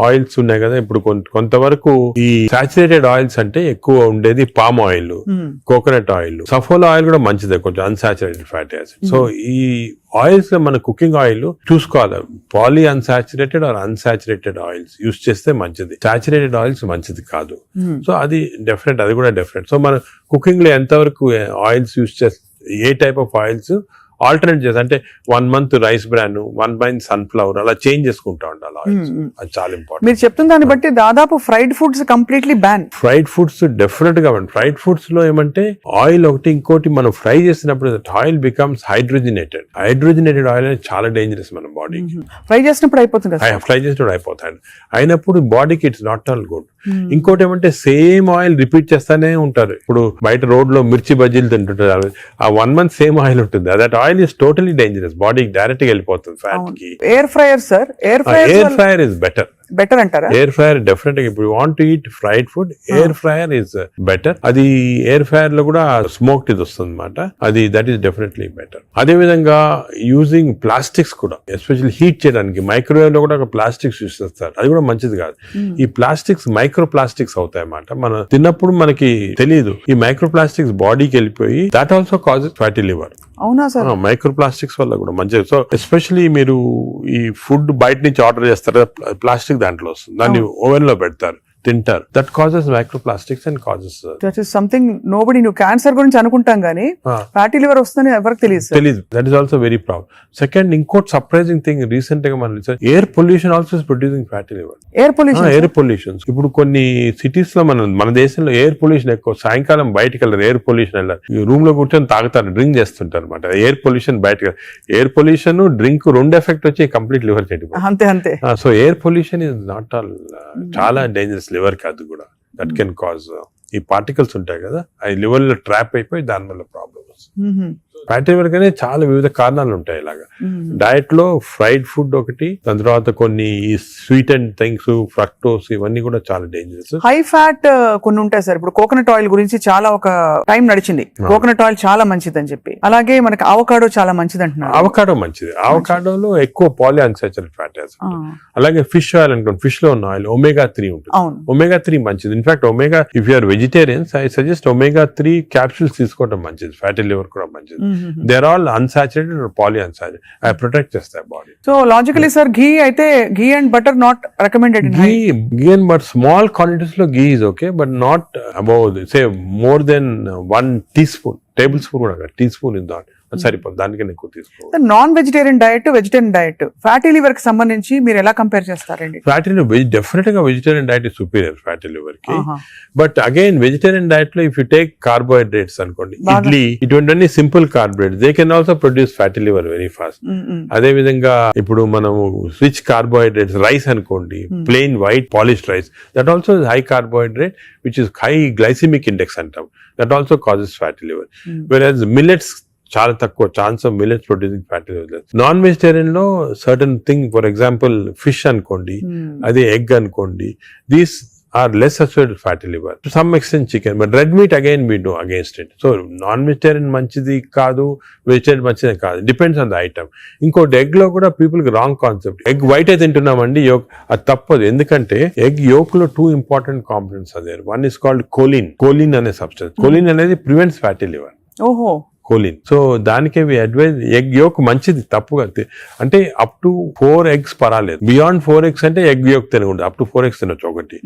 oils ఉన్నాయి కదా. ఇప్పుడు కొంతవరకు ఈ సాచురేటెడ్ ఆయిల్స్ అంటే ఎక్కువ ఉండేది palm oil, coconut oil, Saffola oil కూడా మంచిదే, కొంచెం అన్సాచురేటెడ్ ఫ్యాటీ యాసిడ్. సో ఈ ఆయిల్స్ లో మన కుకింగ్ ఆయిల్ చూసుకోవాలి. Polyunsaturated or unsaturated oils use చేస్తే మంచిది. సాచురేటెడ్ ఆయిల్స్ మంచిది కాదు. సో అది డెఫినెట్, అది కూడా డెఫినెట్. సో మన కుకింగ్ లో ఎంతవరకు ఆయిల్స్ యూజ్ చేస్తే ఏ టైప్ ఆఫ్ ఆయిల్స్ ఆల్టర్నేట్ చేసి అంటే 1 month rice bran, 1 month sunflower అలా చేంజ్ చేసుకుంటా ఉండాలి ఆయిల్స్. అది చాలా ఇంపార్టెంట్. మీరు చెప్తున్న దాన్ని బట్టి దాదాపు fried foods completely ban. Fried foods definite గా ఫ్రైడ్ ఫుడ్స్ లో ఏమంటే ఆయిల్ ఒకటి, ఇంకోటి మనం ఫ్రై చేసినప్పుడు ఆయిల్ బికమ్స్ హైడ్రోజనేటెడ్ ఆయిల్ అనేది చాలా డేంజరస్ మన బాడీకి. ఫ్రై చేసినప్పుడు అయిపోతుంది, ఫ్రై చేసినప్పుడు అయిపోతాయి. అయినప్పుడు బాడీకి ఇట్స్ నాట్ ఆల్ గుడ్. ఇంకోటి ఏమంటే సేమ్ ఆయిల్ రిపీట్ చేస్తానే ఉంటారు. ఇప్పుడు బయట రోడ్ లో మిర్చి బజ్జీలు తింటుంటారు. ఆ 1 month సేమ్ ఆయిల్ ఉంటుంది. That oil is totally dangerous. బాడీకి డైరెక్ట్ గా వెళ్ళిపోతుంది ఫ్యాట్ కి. Air fryer sir, air fryer is better అంటారా? ఎయిర్ ఫ్రైయర్ డెఫినెట్ గా ఇప్పుడు want to eat fried food, air fryer is better. అది ఎయిర్ ఫ్రైయర్ లో కూడా స్మోక్డ్ ఇది వస్తుంది అనమాట. అది దట్ ఈస్ డెఫినెట్లీ బెటర్. అదే విధంగా యూజింగ్ ప్లాస్టిక్స్ కూడా, ఎస్పెషల్లీ హీట్ చేయడానికి మైక్రోవేవ్ లో కూడా ఒక ప్లాస్టిక్స్ యూజ్ చేస్తారు. అది కూడా మంచిది కాదు. ఈ ప్లాస్టిక్స్ మైక్రో ప్లాస్టిక్స్ అవుతాయి అన్నమాట. మనం తిన్నప్పుడు మనకి తెలియదు. ఈ మైక్రో ప్లాస్టిక్స్ బాడీకి వెళ్ళిపోయి that also causes fatty liver. అవునా సార్? మైక్రో ప్లాస్టిక్స్ వల్ల కూడా మంచిది. సో ఎస్పెషల్లీ మీరు ఈ ఫుడ్ బయట నుంచి ఆర్డర్ చేస్తారు, ప్లాస్టిక్ దాంట్లో వస్తుంది, దాన్ని ఓవెన్ లో పెడతారు, తింటారు. That causes microplastics and causes that is something nobody. నువ్వు క్యాన్సర్ గురించి అనుకుంటాం కానీ ఫ్యాటీ లివర్ వస్తుందని ఎవరికి తెలియదు. That is also very problem. Second, ఇంకోటి సర్ప్రైజింగ్ థింగ్ రీసెంట్ గా మనం air pollution also is producing fatty liver. Air pollution ఇప్పుడు కొన్ని సిటీస్ లో మన దేశంలో ఎయిర్ పొల్యూషన్ ఎక్కువ. సాయంకాలం బయటకు వెళ్ళారు, ఎయిర్ పొల్యూషన్ వెళ్ళారు, రూమ్ లో కూర్చొని తాగుతారు, డ్రింక్ చేస్తుంటారు అనమాట. ఎయిర్ పొల్యూషన్ బయటకు, ఎయిర్ పొల్యూషన్ డ్రింక్ 2 ఎఫెక్ట్ వచ్చి కంప్లీట్ లివర్ చెడిపోతుంది. అంతే. So air pollution is not all చాలా డేంజరస్ లివర్ కి. అది కూడా దట్ కెన్ కాజ్ ఈ పార్టికల్స్ ఉంటాయి కదా, అవి లివర్ లో ట్రాప్ అయిపోయి దాని వల్ల ప్రాబ్లమ్ వస్తుంది. ఫ్యాటీ లివర్ కానీ చాలా వివిధ కారణాలు ఉంటాయి. ఇలాగా డయట్ లో ఫ్రైడ్ ఫుడ్ ఒకటి, దాని తర్వాత కొన్ని స్వీట్ అండ్ థింగ్స్, ఫ్రక్టోస్, ఇవన్నీ కూడా చాలా డేంజరస్. హై ఫ్యాట్ కొన్ని ఉంటాయి సార్. ఇప్పుడు కోకోనట్ ఆయిల్ గురించి చాలా ఒక టైం నడిచింది, కోకోనట్ ఆయిల్ చాలా మంచిది అని చెప్పి. అలాగే మనకి అవకాడో చాలా మంచిది అంటున్నారు. అవకాడో మంచిది. అవకాడోలో ఎక్కువ పాలీ అన్సాచురేటెడ్ ఫ్యాటీ యాసిడ్. అలాగే ఫిష్ ఆయిల్ అనుకోండి, ఫిష్ లో ఉన్న ఆయిల్ omega 3 ఉంటుంది. omega 3 మంచిది. In fact omega, if you are vegetarians, I suggest omega 3 capsules తీసుకోవడం మంచిది. ఫ్యాటీ లివర్ కూడా మంచిది. They are all unsaturated or poly unsaturated. అవి ప్రొటెక్ట్ చేస్తాయి body. So logically sir, ghee అయితే ghee and butter not recommended. Ghee and but small quantities లో ghee is okay, but not above say more than 1 teaspoon, table spoon కూడా tea spoon is not సరిపోతుంది. దానికన్నా ఎక్కువ తీసుకోవాలి. Non vegetarian diet, vegetarian diet, fatty liver కి సంబంధించి మీరు ఎలా కంపేర్ చేస్తారండి? ఫ్యాటీ లివర్ డెఫినెట్ గా vegetarian diet is superior fatty liver కి. బట్ అగైన్ వెజిటేరియన్ డయట్ లో ఇఫ్ యూ టేక్ కార్బోహైడ్రేట్స్ అనుకోండి, ఇడ్లీ, ఇటువంటి simple carbohydrates, they can also produce fatty liver very fast. అదే విధంగా ఇప్పుడు మనము రిచ్ కార్బోహైడ్రేట్స్, రైస్ అనుకోండి, plain white polished rice, that also high carbohydrate which is high glycemic index అంటాం. That also causes fatty liver. Whereas millets చాలా తక్కువ chance of millets producing fatty liver. Non vegetarian లో certain thing, for example fish అనుకోండి, అదే egg అనుకోండి, these are less associated with fatty liver. To some extent chicken, but red meat again we do against it. So non-vegetarian manchidi kaadu, vegetarian manchidi kaadu. Depends on the item. ఇంకోటి egg లో కూడా people కి wrong concept. Egg white అయితే తింటున్నామండి, yoke అది తప్పదు. ఎందుకంటే egg yolk లో 2 important components అదే. వన్ ఇస్ కాల్డ్ కోలిన్ అనే సబ్స్టెన్స్. కోలిన్ అనేది ప్రివెంట్స్ ఫ్యాటీ లివర్. ఓహో, కోలిన్. సో దానికే అడ్వైజ్ ఎగ్ యోక్ మంచిది, తప్పుగా అంటే అప్ టు 4 eggs పర్వాలేదు. బియాండ్ 4 eggs అంటే ఎగ్ యోక్ తినకూడదు. అప్ టు 4 eggs తినొచ్చు ఒకటి.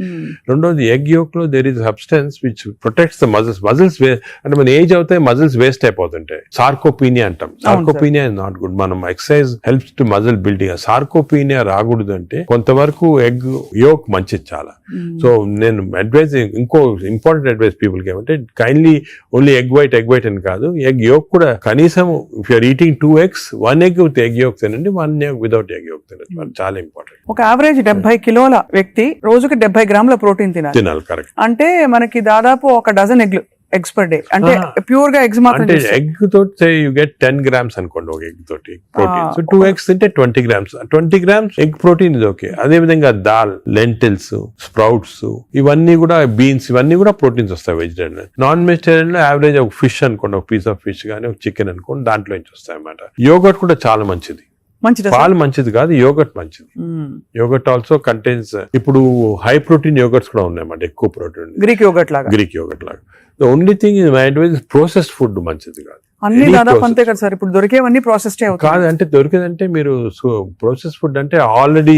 రెండోది ఎగ్ యోక్ లో there is substance which protects the muscles అంటే మన ఏజ్ అవుతాయి, మజిల్స్ వేస్ట్ అయిపోతుంటాయి. సార్కోపీనియా అంటాం. Sarcopenia is not good. మనం exercise helps to muscle building. Sarcopenia రాకూడదు అంటే కొంతవరకు ఎగ్ యోక్ మంచిది చాలా. సో నేను అడ్వైజ్, ఇంకో ఇంపార్టెంట్ అడ్వైజ్ పీపుల్ కి ఏమంటే కైండ్లీ ఓన్లీ ఎగ్ వైట్ అని కాదు, ఎగ్ యోక్ కూడా కనీసం if you're eating 2 eggs, 1 egg with egg yolk తినండి, 1 egg వితౌట్ ఎగ్ యోక్ తినండి. చాలా ఇంపార్టెంట్. ఒక యావరేజ్ 70 కిలోల వ్యక్తి రోజుకి 70 గ్రాముల ప్రోటీన్ తినాలి. కరెక్ట్. అంటే మనకి దాదాపు ఒక డజన్ ఎగ్స్ పర్ డే. అంటే ప్యూర్ గా ఎగ్స్ మాత్రం. అంటే ఎగ్ తోటి యూ గెట్ 10 grams అనుకోండి ఒక ఎగ్ తోటి ప్రోటీన్. సో 2 eggs తింటే 20 grams. 20 grams ఎగ్ ప్రోటీన్ ఇది ఓకే. అదే విధంగా దాల్, లెంటిల్స్, స్ప్రౌట్స్, ఇవన్నీ కూడా బీన్స్, ఇవన్నీ కూడా ప్రోటీన్స్ వస్తాయి వెజిటేరియన్. నాన్ వెజిటేరియన్ లో యావరేజ్ ఒక ఫిష్ అనుకోండి, ఒక పీస్ ఆఫ్ ఫిష్ కానీ ఒక చికెన్ అనుకోండి, దాంట్లో నుంచి వస్తాయి అన్నమాట. యోగర్ట్ కూడా చాలా మంచిది. పాలు మంచిది కాదు, యోగర్ట్ మంచిది. యోగర్ట్ ఆల్సో కంటైన్స్, ఇప్పుడు హై ప్రోటీన్ యోగర్ట్స్ కూడా ఉన్నాయన్నమాట, ఎక్కువ ప్రోటీన్. గ్రీక్ యోగర్ట్ లాగా. The only thing is my advice is processed food మంచిది కాదు. అన్ని దాదాపు అంతే కదా సార్, ఇప్పుడు దొరికేవన్నీ ప్రాసెస్డ్ కాదు. అంటే దొరికేదంటే మీరు ప్రాసెస్ ఫుడ్ అంటే ఆల్రెడీ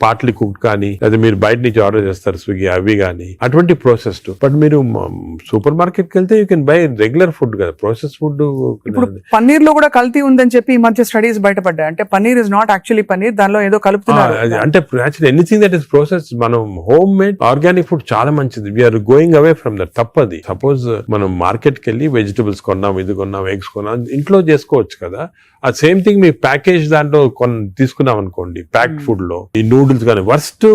పార్ట్లీ కుక్డ్ కానీ, లేదా మీరు బయట నుంచి ఆర్డర్ చేస్తారు స్విగ్గీ అవి కానీ, అటువంటి ప్రాసెస్డ్. బట్ మీరు సూపర్ మార్కెట్ కి వెళ్తే you can buy regular food కదా. Process food. ఇప్పుడు పన్నీర్ లో కూడా కల్తీ ఉందని చెప్పి ఈ మధ్య స్టడీస్ బయటపడ్డాయి. అంటే paneer is not actually paneer, దానిలో ఏదో కలుపుతున్నారు. అంటే actually anything that is process, మనం హోమ్ మేడ్ ఆర్గానిక్ ఫుడ్ చాలా మంచిది. We are going away from that. తప్పది. సపోజ్ మనం మార్కెట్ కి వెళ్ళి వెజిటబుల్స్ కొన్నాం, ఇది కొన్నాం, ఎగ్స్ కొన్నాం, ఇంట్లో చేసుకోవచ్చు కదా. ఆ సేమ్ థింగ్ మీ ప్యాకేజ్ దాంట్లో తీసుకున్నాం అనుకోండి, ప్యాక్డ్ ఫుడ్ లో ఈ నూడిల్స్ కానీ వర్స్ట్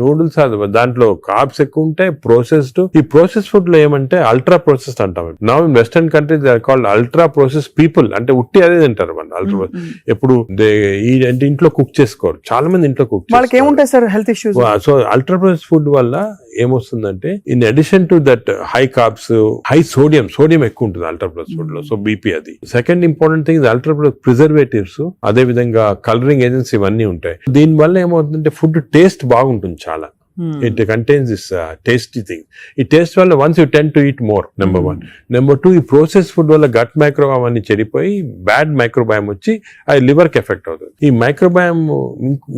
నూడిల్స్ దాంట్లో కార్బ్స్ ఎక్కువ ఉంటాయి, ప్రాసెస్డ్. ఈ ప్రాసెస్ ఫుడ్ లో ఏమంటే అల్ట్రా ప్రాసెస్డ్ అంటాం. Now in western countries they are called ultra process people. అంటే ఉట్టి అదే తింటారు మన అల్ట్రా. ఎప్పుడు అంటే ఇంట్లో కుక్ చేసుకోరు చాలా మంది. ఇంట్లో కుక్ వాళ్ళకి ఏముంటాయి sir health issues. So ultra process food వల్ల ఏమొస్తుందంటే in addition to that high carbs, high sodium ఎక్కువ ఉంటుంది అల్ట్రా ప్రాసెస్ ఫుడ్ లో. సో బీపీ అది. Second important thing ultra preservatives, అదే విధంగా కలరింగ్ ఏజెంట్స్ ఇవన్నీ ఉంటాయి. దీని వల్ల ఏమవుతుందంటే ఫుడ్ టేస్ట్ బాగుంటుంది చాలా. It contains this tasty thing. ఈ టేస్ట్ వల్ల once you tend to eat more, number 1. Number 2, ఈ ప్రాసెస్ ఫుడ్ వల్ల గట్ మైక్రోబయామ్ అన్ని చెడిపోయి బ్యాడ్ మైక్రోబయామ్ వచ్చి అది లివర్ కి ఎఫెక్ట్ అవుతుంది. ఈ మైక్రోబయామ్,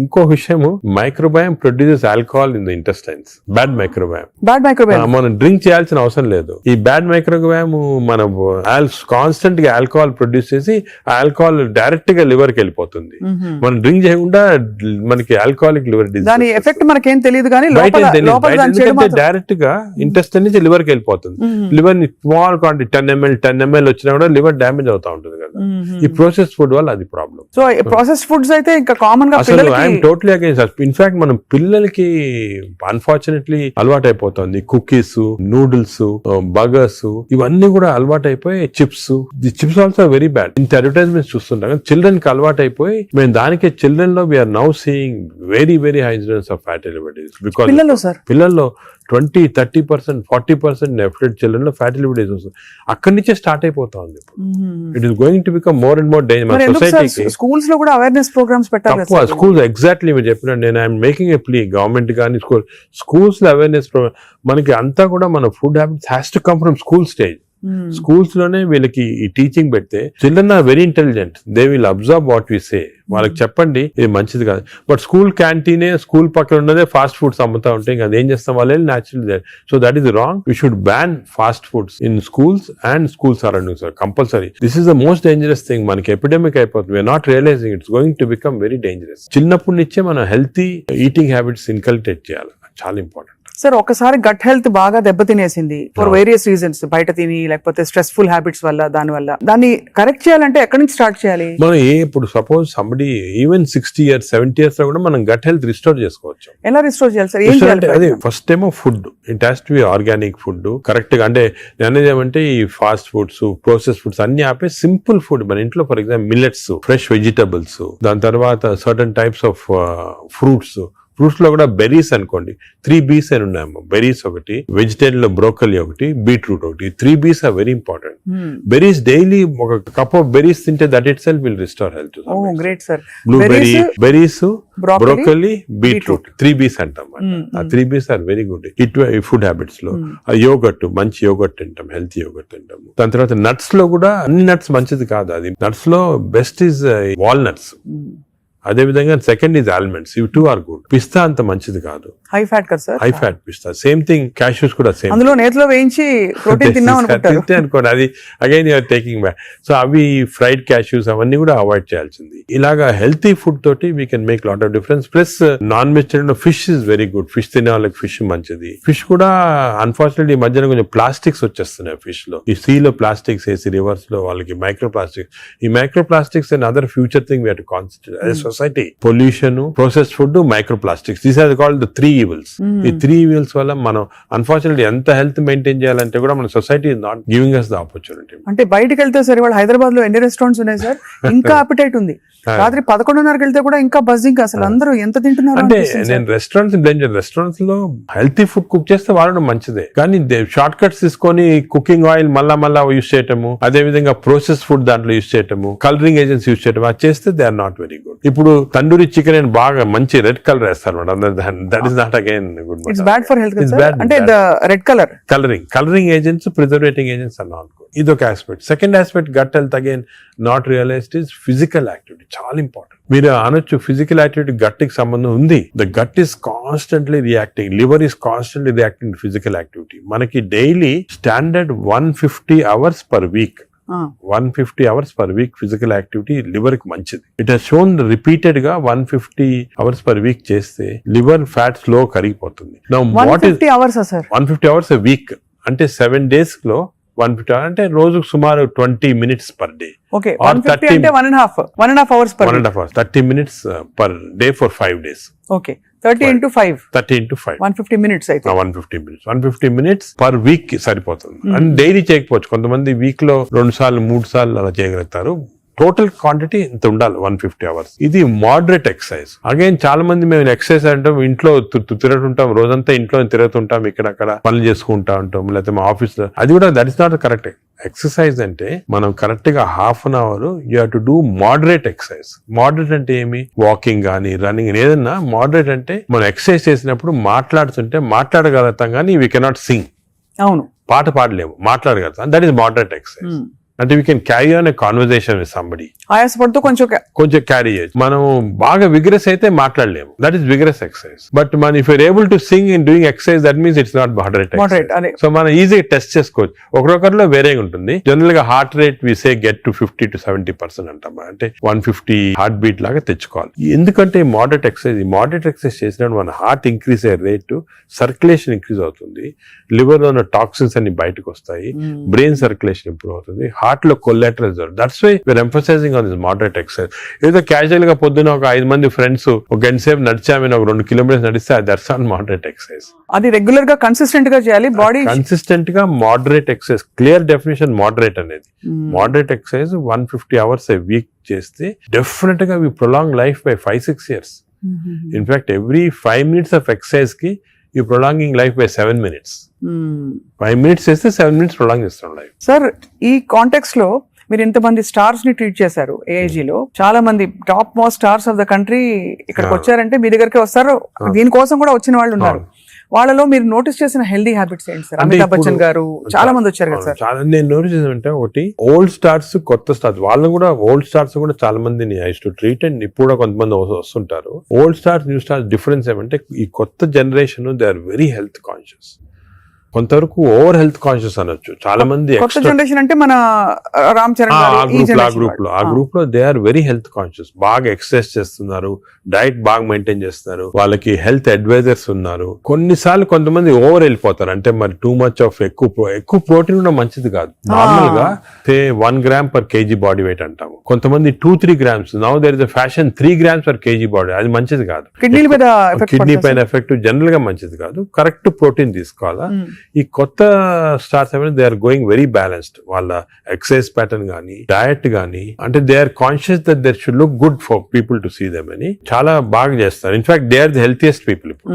ఇంకో విషయము, microbiome produces alcohol in the intestines. Bad microbiome మనం డ్రింక్ చేయాల్సిన అవసరం లేదు. ఈ బ్యాడ్ మైక్రోబయామ్ మనం కాన్స్టెంట్ గా ఆల్కహాల్ ప్రొడ్యూస్ చేసి ఆ ఆల్కహాల్ డైరెక్ట్ గా లివర్ కి వెళ్ళిపోతుంది. మనం డ్రింక్ చేయకుండా మనకి ఆల్కహాలిక్ లివర్ డిసీజ్. దాని ఎఫెక్ట్ మనకేం తెలియదు కానీ డైరెక్ట్ గా ఇంటెస్టైన్ నుంచి లివర్ కి వెళ్ళిపోతుంది. లివర్ ని స్మాల్ క్వాంటిటీ 10 ml వచ్చినా కూడా లివర్ డ్యామేజ్ అవుతా ఉంటుంది కదా. ఈ ప్రాసెస్ ఫుడ్ వల్ల అది ప్రాబ్లం. సో ప్రాసెస్ ఫుడ్స్ అయితే ఇంకా కామన్ గా ఐఎమ్ టోటలీ అగైన్స్. ఇన్ఫాక్ట్ మనం పిల్లలకి అన్ఫార్చునేట్లీ అలవాటు అయిపోతుంది. కుకీస్, నూడిల్స్, బర్గర్స్ ఇవన్నీ కూడా అలవాటు అయిపోయి, chips. The chips also very bad. ఇంత అడ్వర్టైజ్మెంట్స్ చూస్తుంటాం. చిల్డ్రన్ కి అలవాటు అయిపోయి మేము దానికి చిల్డ్రన్ లో we're now seeing very high incidence of fatty liver disease. పిల్లల్లో 20-30%, 40% డెఫినెట్ చిల్డ్రన్ లో ఫ్యాటీ లివర్ డిసీజ్ వస్తుంది. అక్కడి నుంచే స్టార్ట్ అయిపోతా ఉంది. It is going to become more and more danger. సొసైటీకి స్కూల్స్ లో కూడా అవేర్నెస్ ప్రోగ్రామ్స్ పెట్టాలి. స్కూల్స్ ఎగ్జాక్ట్లీ మీరు చెప్పిన, నేను I'm making a plea government కానీ స్కూల్స్ లో అవేర్నెస్ ప్రోగ్రామ్. మనకి అంతా కూడా మన food habits has to come from school stage. Schools లోనే వీళ్ళకి ఈ టీచింగ్ పెడితే children are very intelligent. They will observe what we say. వాళ్ళకి చెప్పండి ఇది మంచిది కాదు. బట్ స్కూల్ క్యాంటీనే, స్కూల్ పక్కన ఉన్నదే ఫాస్ట్ ఫుడ్స్ అమ్ముతా ఉంటే ఇంకా అదేం చేస్తాం వాళ్ళు natural. So that is wrong. We should ban fast foods in schools and school surroundings compulsory. This is the most dangerous thing. మనకి ఎపిడమిక్ అయిపోతుంది. We're not realizing it's going to become very dangerous. చిన్నప్పటి నుంచే మనం healthy eating habits inculcate చేయాలి. చాలా important. Sir ఒకసారి gut health బాగా దెబ్బతినేసింది ఫర్ వేరియస్ రీజన్స్, బయట తిని లేకపోతే స్ట్రెస్ఫుల్ హ్యాబిట్స్ వల్ల, దాన్ని కరెక్ట్ చేయాలంటే ఎక్కడి నుంచి స్టార్ట్ చేయాలి? మనం ఇప్పుడు suppose somebody even 60 years 70 years లో కూడా మనం గట్ హెల్త్ రిస్టోర్ చేసుకోవచ్చు. ఎలా రిస్టోర్ చేయాలి సార్? ఏం చేయాలి? అదే ఫస్ట్ ఏమో food. It has to be organic food correct గా. అంటే నేను ఏమంటే ఈ ఫాస్ట్ ఫుడ్స్, ప్రాసెస్ ఫుడ్స్ అన్ని ఆపే సింపుల్ ఫుడ్ మన ఇంట్లో, for example millets, fresh vegetables, దాని తర్వాత certain types of fruits, fruits లో కూడా బెర్రీస్ అనుకోండి, 3 B's అని ఉన్నాయమ్మా. బెర్రీస్ ఒకటి, వెజిటేరియన్ లో బ్రోకలీ ఒకటి, బీట్రూట్ ఒకటి. 3 B's are very important. Berries daily ఒక కప్ ఆఫ్ బెర్రీస్ తింటే that itself will restore health. Great sir. Blueberry, berries, broccoli, broccoli, beetroot, 3 B's అంటాం. ఆ 3 B's are very good food habits లో. Yogurt, మంచి yogurt తింటాం, healthy yogurt తింటాము. దాని తర్వాత నట్స్ లో కూడా అన్ని నట్స్ మంచిది కాదు. అది నట్స్ లో బెస్ట్ ఈజ్ వాల్నట్స్. అదే విధంగా సెకండ్ ఈజ్ ఆల్మండ్స్. ఇవి 2 ఆర్ గుడ్. పిస్తా అంత మంచిది కాదు, హై ఫ్యాట్ కదా సార్. హై ఫ్యాట్ పిస్తా. సేమ్ థింగ్ క్యాష్యూస్ కూడా సేమ్. అందులో నేతిలో వేయించి ప్రోటీన్ తిన్నాం అనుకుంటారు. తింటే అనుకోండి, అది again you're taking back. So అవి ఫ్రైడ్ క్యాష్యూస్ అవన్నీ కూడా అవాయిడ్ చేయాల్సింది. ఇలాగా హెల్తీ ఫుడ్ తోటి we can make lot of difference. Plus non vegetarian లో fish is very good. Fish తినే వాళ్ళకి ఫిష్ మంచిది. ఫిష్ కూడా అన్ఫార్చునేట్లీ ఈ మధ్యన కొంచెం ప్లాస్టిక్స్ వచ్చేస్తున్నాయి ఫిష్ లో. ఈ సీ లో ప్లాస్టిక్స్ వేసి రివర్స్ లో వాళ్ళకి మైక్రో ప్లాస్టిక్స్. ఈ microplastics and other future thing we have to concentrate as a society. Pollution, processed food, microplastics, these are called the 3 evils. ఈ 3 evils వల్ల మనం అన్ఫార్చునేట్లీ ఎంత హెల్త్ మెయింటైన్ చేయాలంటే కూడా మన society is not giving us the opportunity. అంటే బయటకు వెళ్తే సరే, వాళ్ళు హైదరాబాద్ లో ఎన్ని రెస్టారెంట్స్ ఉన్నాయి సార్, ఇంకా అపిటైట్ ఉంది. రాత్రి 11:30కి వెళ్తే కూడా ఇంకా బజ్జింగ్. అసలు అందరూ ఎంత తింటున్నారు అంటే నేను రెస్టారెంట్స్ లో హెల్తీ ఫుడ్ కుక్ చేస్తే వాడడం మంచిదే, కానీ షార్ట్ కట్స్ తీసుకొని కుకింగ్ ఆయిల్ మళ్ళా యూస్ చేయటము, అదే విధంగా ప్రాసెస్ ఫుడ్ దాంట్లో యూస్ చేయటము, కలరింగ్ ఏజెంట్స్ యూస్ చేయటం, అది చేస్తే they are not very good. ఇప్పుడు తండూరి చికెన్ అని బాగా మంచి రెడ్ కలర్ వేస్తారు madam. That is not again good. It's bad for health. అంటే red colouring agents, preserving agents are not good. ఇదొక aspect. Second aspect gut health again not realised is physical activity. చాలా important. మీరు అనొచ్చు physical activity gut కి సంబంధం ఉంది. The gut is constantly reacting, liver is constantly reacting to physical activity. మనకి daily standard 150 hours per week, 150 hours per week physical activity liver కి మంచిది. It has shown repeated గా 150 hours per week చేస్తే liver fat slow కరిగిపోతుంది. Now, what is 150 hours a week? అంటే 7 days లో 150 hours అంటే రోజుకు సుమారు 20 minutes పర్ డే. ఓకే, 150 అంటే 1.5 hours per 1.5 hours, 30 minutes per day for 5 days. Okay, 30 into 5 150 minutes అయితే 150 minutes పర్ వీక్ కి సరిపోతుంది. అండ్ డైలీ చేయకపోవచ్చు, కొంతమంది వీక్ లో 2 సార్లు 3 సార్లు అలా చేయగలుగుతారు. టోటల్ క్వాంటిటీ ఇంత ఉండాలి 150 hours. ఇది మోడరేట్ ఎక్సర్సైజ్. అగైన్ చాలా మంది మేము ఎక్సర్సైజ్ అంటాం, ఇంట్లో తిరుగుతుంటాం, రోజంతా ఇంట్లో తిరుగుతుంటాం, ఇక్కడక్కడ పనులు చేసుకుంటా ఉంటాం, లేకపోతే మా ఆఫీస్ లో. అది కూడా that is not correct. Exercise అంటే మనం కరెక్ట్ గా ½ an hour you have to do moderate exercise. Moderate అంటే ఏమి? వాకింగ్ కానీ రన్నింగ్, ఏదన్నా మోడరేట్ అంటే మనం ఎక్సర్సైజ్ చేసినప్పుడు మాట్లాడుతుంటే మాట్లాడగలుగుతాం కానీ వీ కెనాట్ సింగ్. అవును, పాట పాడలేము, మాట్లాడగలుగుతాం. That is moderate exercise. అంటే we can carry on a conversation with somebody. ఆయాసపడుతూ కొంచెం క్యారీ చేయొచ్చు. మనం బాగా విగ్రెస్ అయితే మాట్లాడలేము, that is vigorous exercise. But మన if you're able to sing in doing exercise, that means it's not moderate. So మనం ఈజీగా టెస్ట్ చేసుకోవచ్చు. ఒకరొకరిలో వేరేగా ఉంటుంది. జనరల్ గా heart rate we say get to 50 to 70% అంటాం. అంటే 150 హార్ట్ బీట్ లాగా తెచ్చుకోవాలి. ఎందుకంటే మోడరేట్ ఎక్సర్సైజ్ చేసినప్పుడు మన హార్ట్ ఇంక్రీజ్ అయ్యే రేటు, సర్క్యులేషన్ ఇంక్రీజ్ అవుతుంది, లివర్ లో ఉన్న టాక్సిన్స్ అన్ని బయటకు వస్తాయి, బ్రెయిన్ సర్క్యులేషన్ ఇంప్రూవ్ అవుతుంది, హార్ట్ లో collaterals. That's why we're emphasizing on this moderate exercise. ఏదో క్యాజువల్ గా పొద్దున ఒక 5 మంది ఫ్రెండ్స్ ఒక గంట సేపు నడిచామని ఒక 2 kilometers నడిస్తే దట్స్ ఆన్ మోడరేట్ ఎక్సర్సైజ్. అది రెగ్యులర్ గా కన్సిస్టెంట్ గా చేయాలి. బాడీ కన్సిస్టెంట్ గా moderate exercise. Clear definition moderate అనేది. Moderate exercise 150 hours a week చేస్తే డెఫినెట్ గా we prolong life by 5-6 years. In fact every 5 minutes of exercise కి you prolonging life by 7 minutes. 5 minutes చేస్తే 7 minutes prolong చేస్తాం life. Sir, ఈ context లో మీరు ఇంతమంది స్టార్స్ ని ట్రీట్ చేశారు. AIG లో చాలా మంది top most stars of the country ఇక్కడికి వచ్చారంటే మీ దగ్గరికి వస్తారు. దీనికోసం కూడా వచ్చిన వాళ్ళు ఉన్నారు. వాళ్ళలో మీరు నోటీస్ చేసిన హెల్దీ హ్యాబిట్స్ ఏంటి సార్? అమితాబ్ బచ్చన్ గారు చాలా మంది వచ్చారు కదా సార్. చాలా నేను నోటీస్ చేసానంటే, ఒకటి ఓల్డ్ స్టార్స్, కొత్త స్టార్స్. వాళ్ళని కూడా ఓల్డ్ స్టార్స్ కూడా చాలా మందిని ఐ టు ట్రీట్. అండ్ ఇప్పుడు కూడా కొంతమంది వస్తుంటారు. Old stars, new stars difference ఏమంటే, ఈ కొత్త generation they are very health conscious. కొంతవరకు ఓవర్ హెల్త్ కాన్షియస్ అనొచ్చు. చాలా మంది కొత్త జనరేషన్ అంటే మన రామ్ చరణ్ ఆ గ్రూప్ లో they are very health conscious. బాగా ఎక్సర్సైజ్ చేస్తున్నారు, డైట్ బాగా మెయింటైన్ చేస్తున్నారు, వాళ్ళకి హెల్త్ అడ్వైజర్స్ ఉన్నారు. కొన్నిసార్లు కొంతమంది ఓవర్ వెళ్ళిపోతారు. అంటే మరి టూ మచ్ ఆఫ్ ఎక్కువ ప్రోటీన్ కూడా మంచిది కాదు. నార్మల్ గా 1 gram per kg body weight అంటాము. కొంతమంది 2-3 grams. Now there is a fashion 3 grams per kg body. అది మంచిది కాదు. కిడ్నీ పైన ఎఫెక్ట్ జనరల్ గా మంచిది కాదు. కరెక్ట్ ప్రోటీన్ తీసుకోవాలా. ఈ కొత్త స్టార్స్ ఏమైనా they are going very balanced. వాళ్ళ ఎక్సర్సైజ్ ప్యాటర్న్ కానీ డయట్ కానీ, అంటే they are conscious that their should look good for people to see them అని చాలా బాగా చేస్తారు. In fact they are the healthiest people ఇప్పుడు.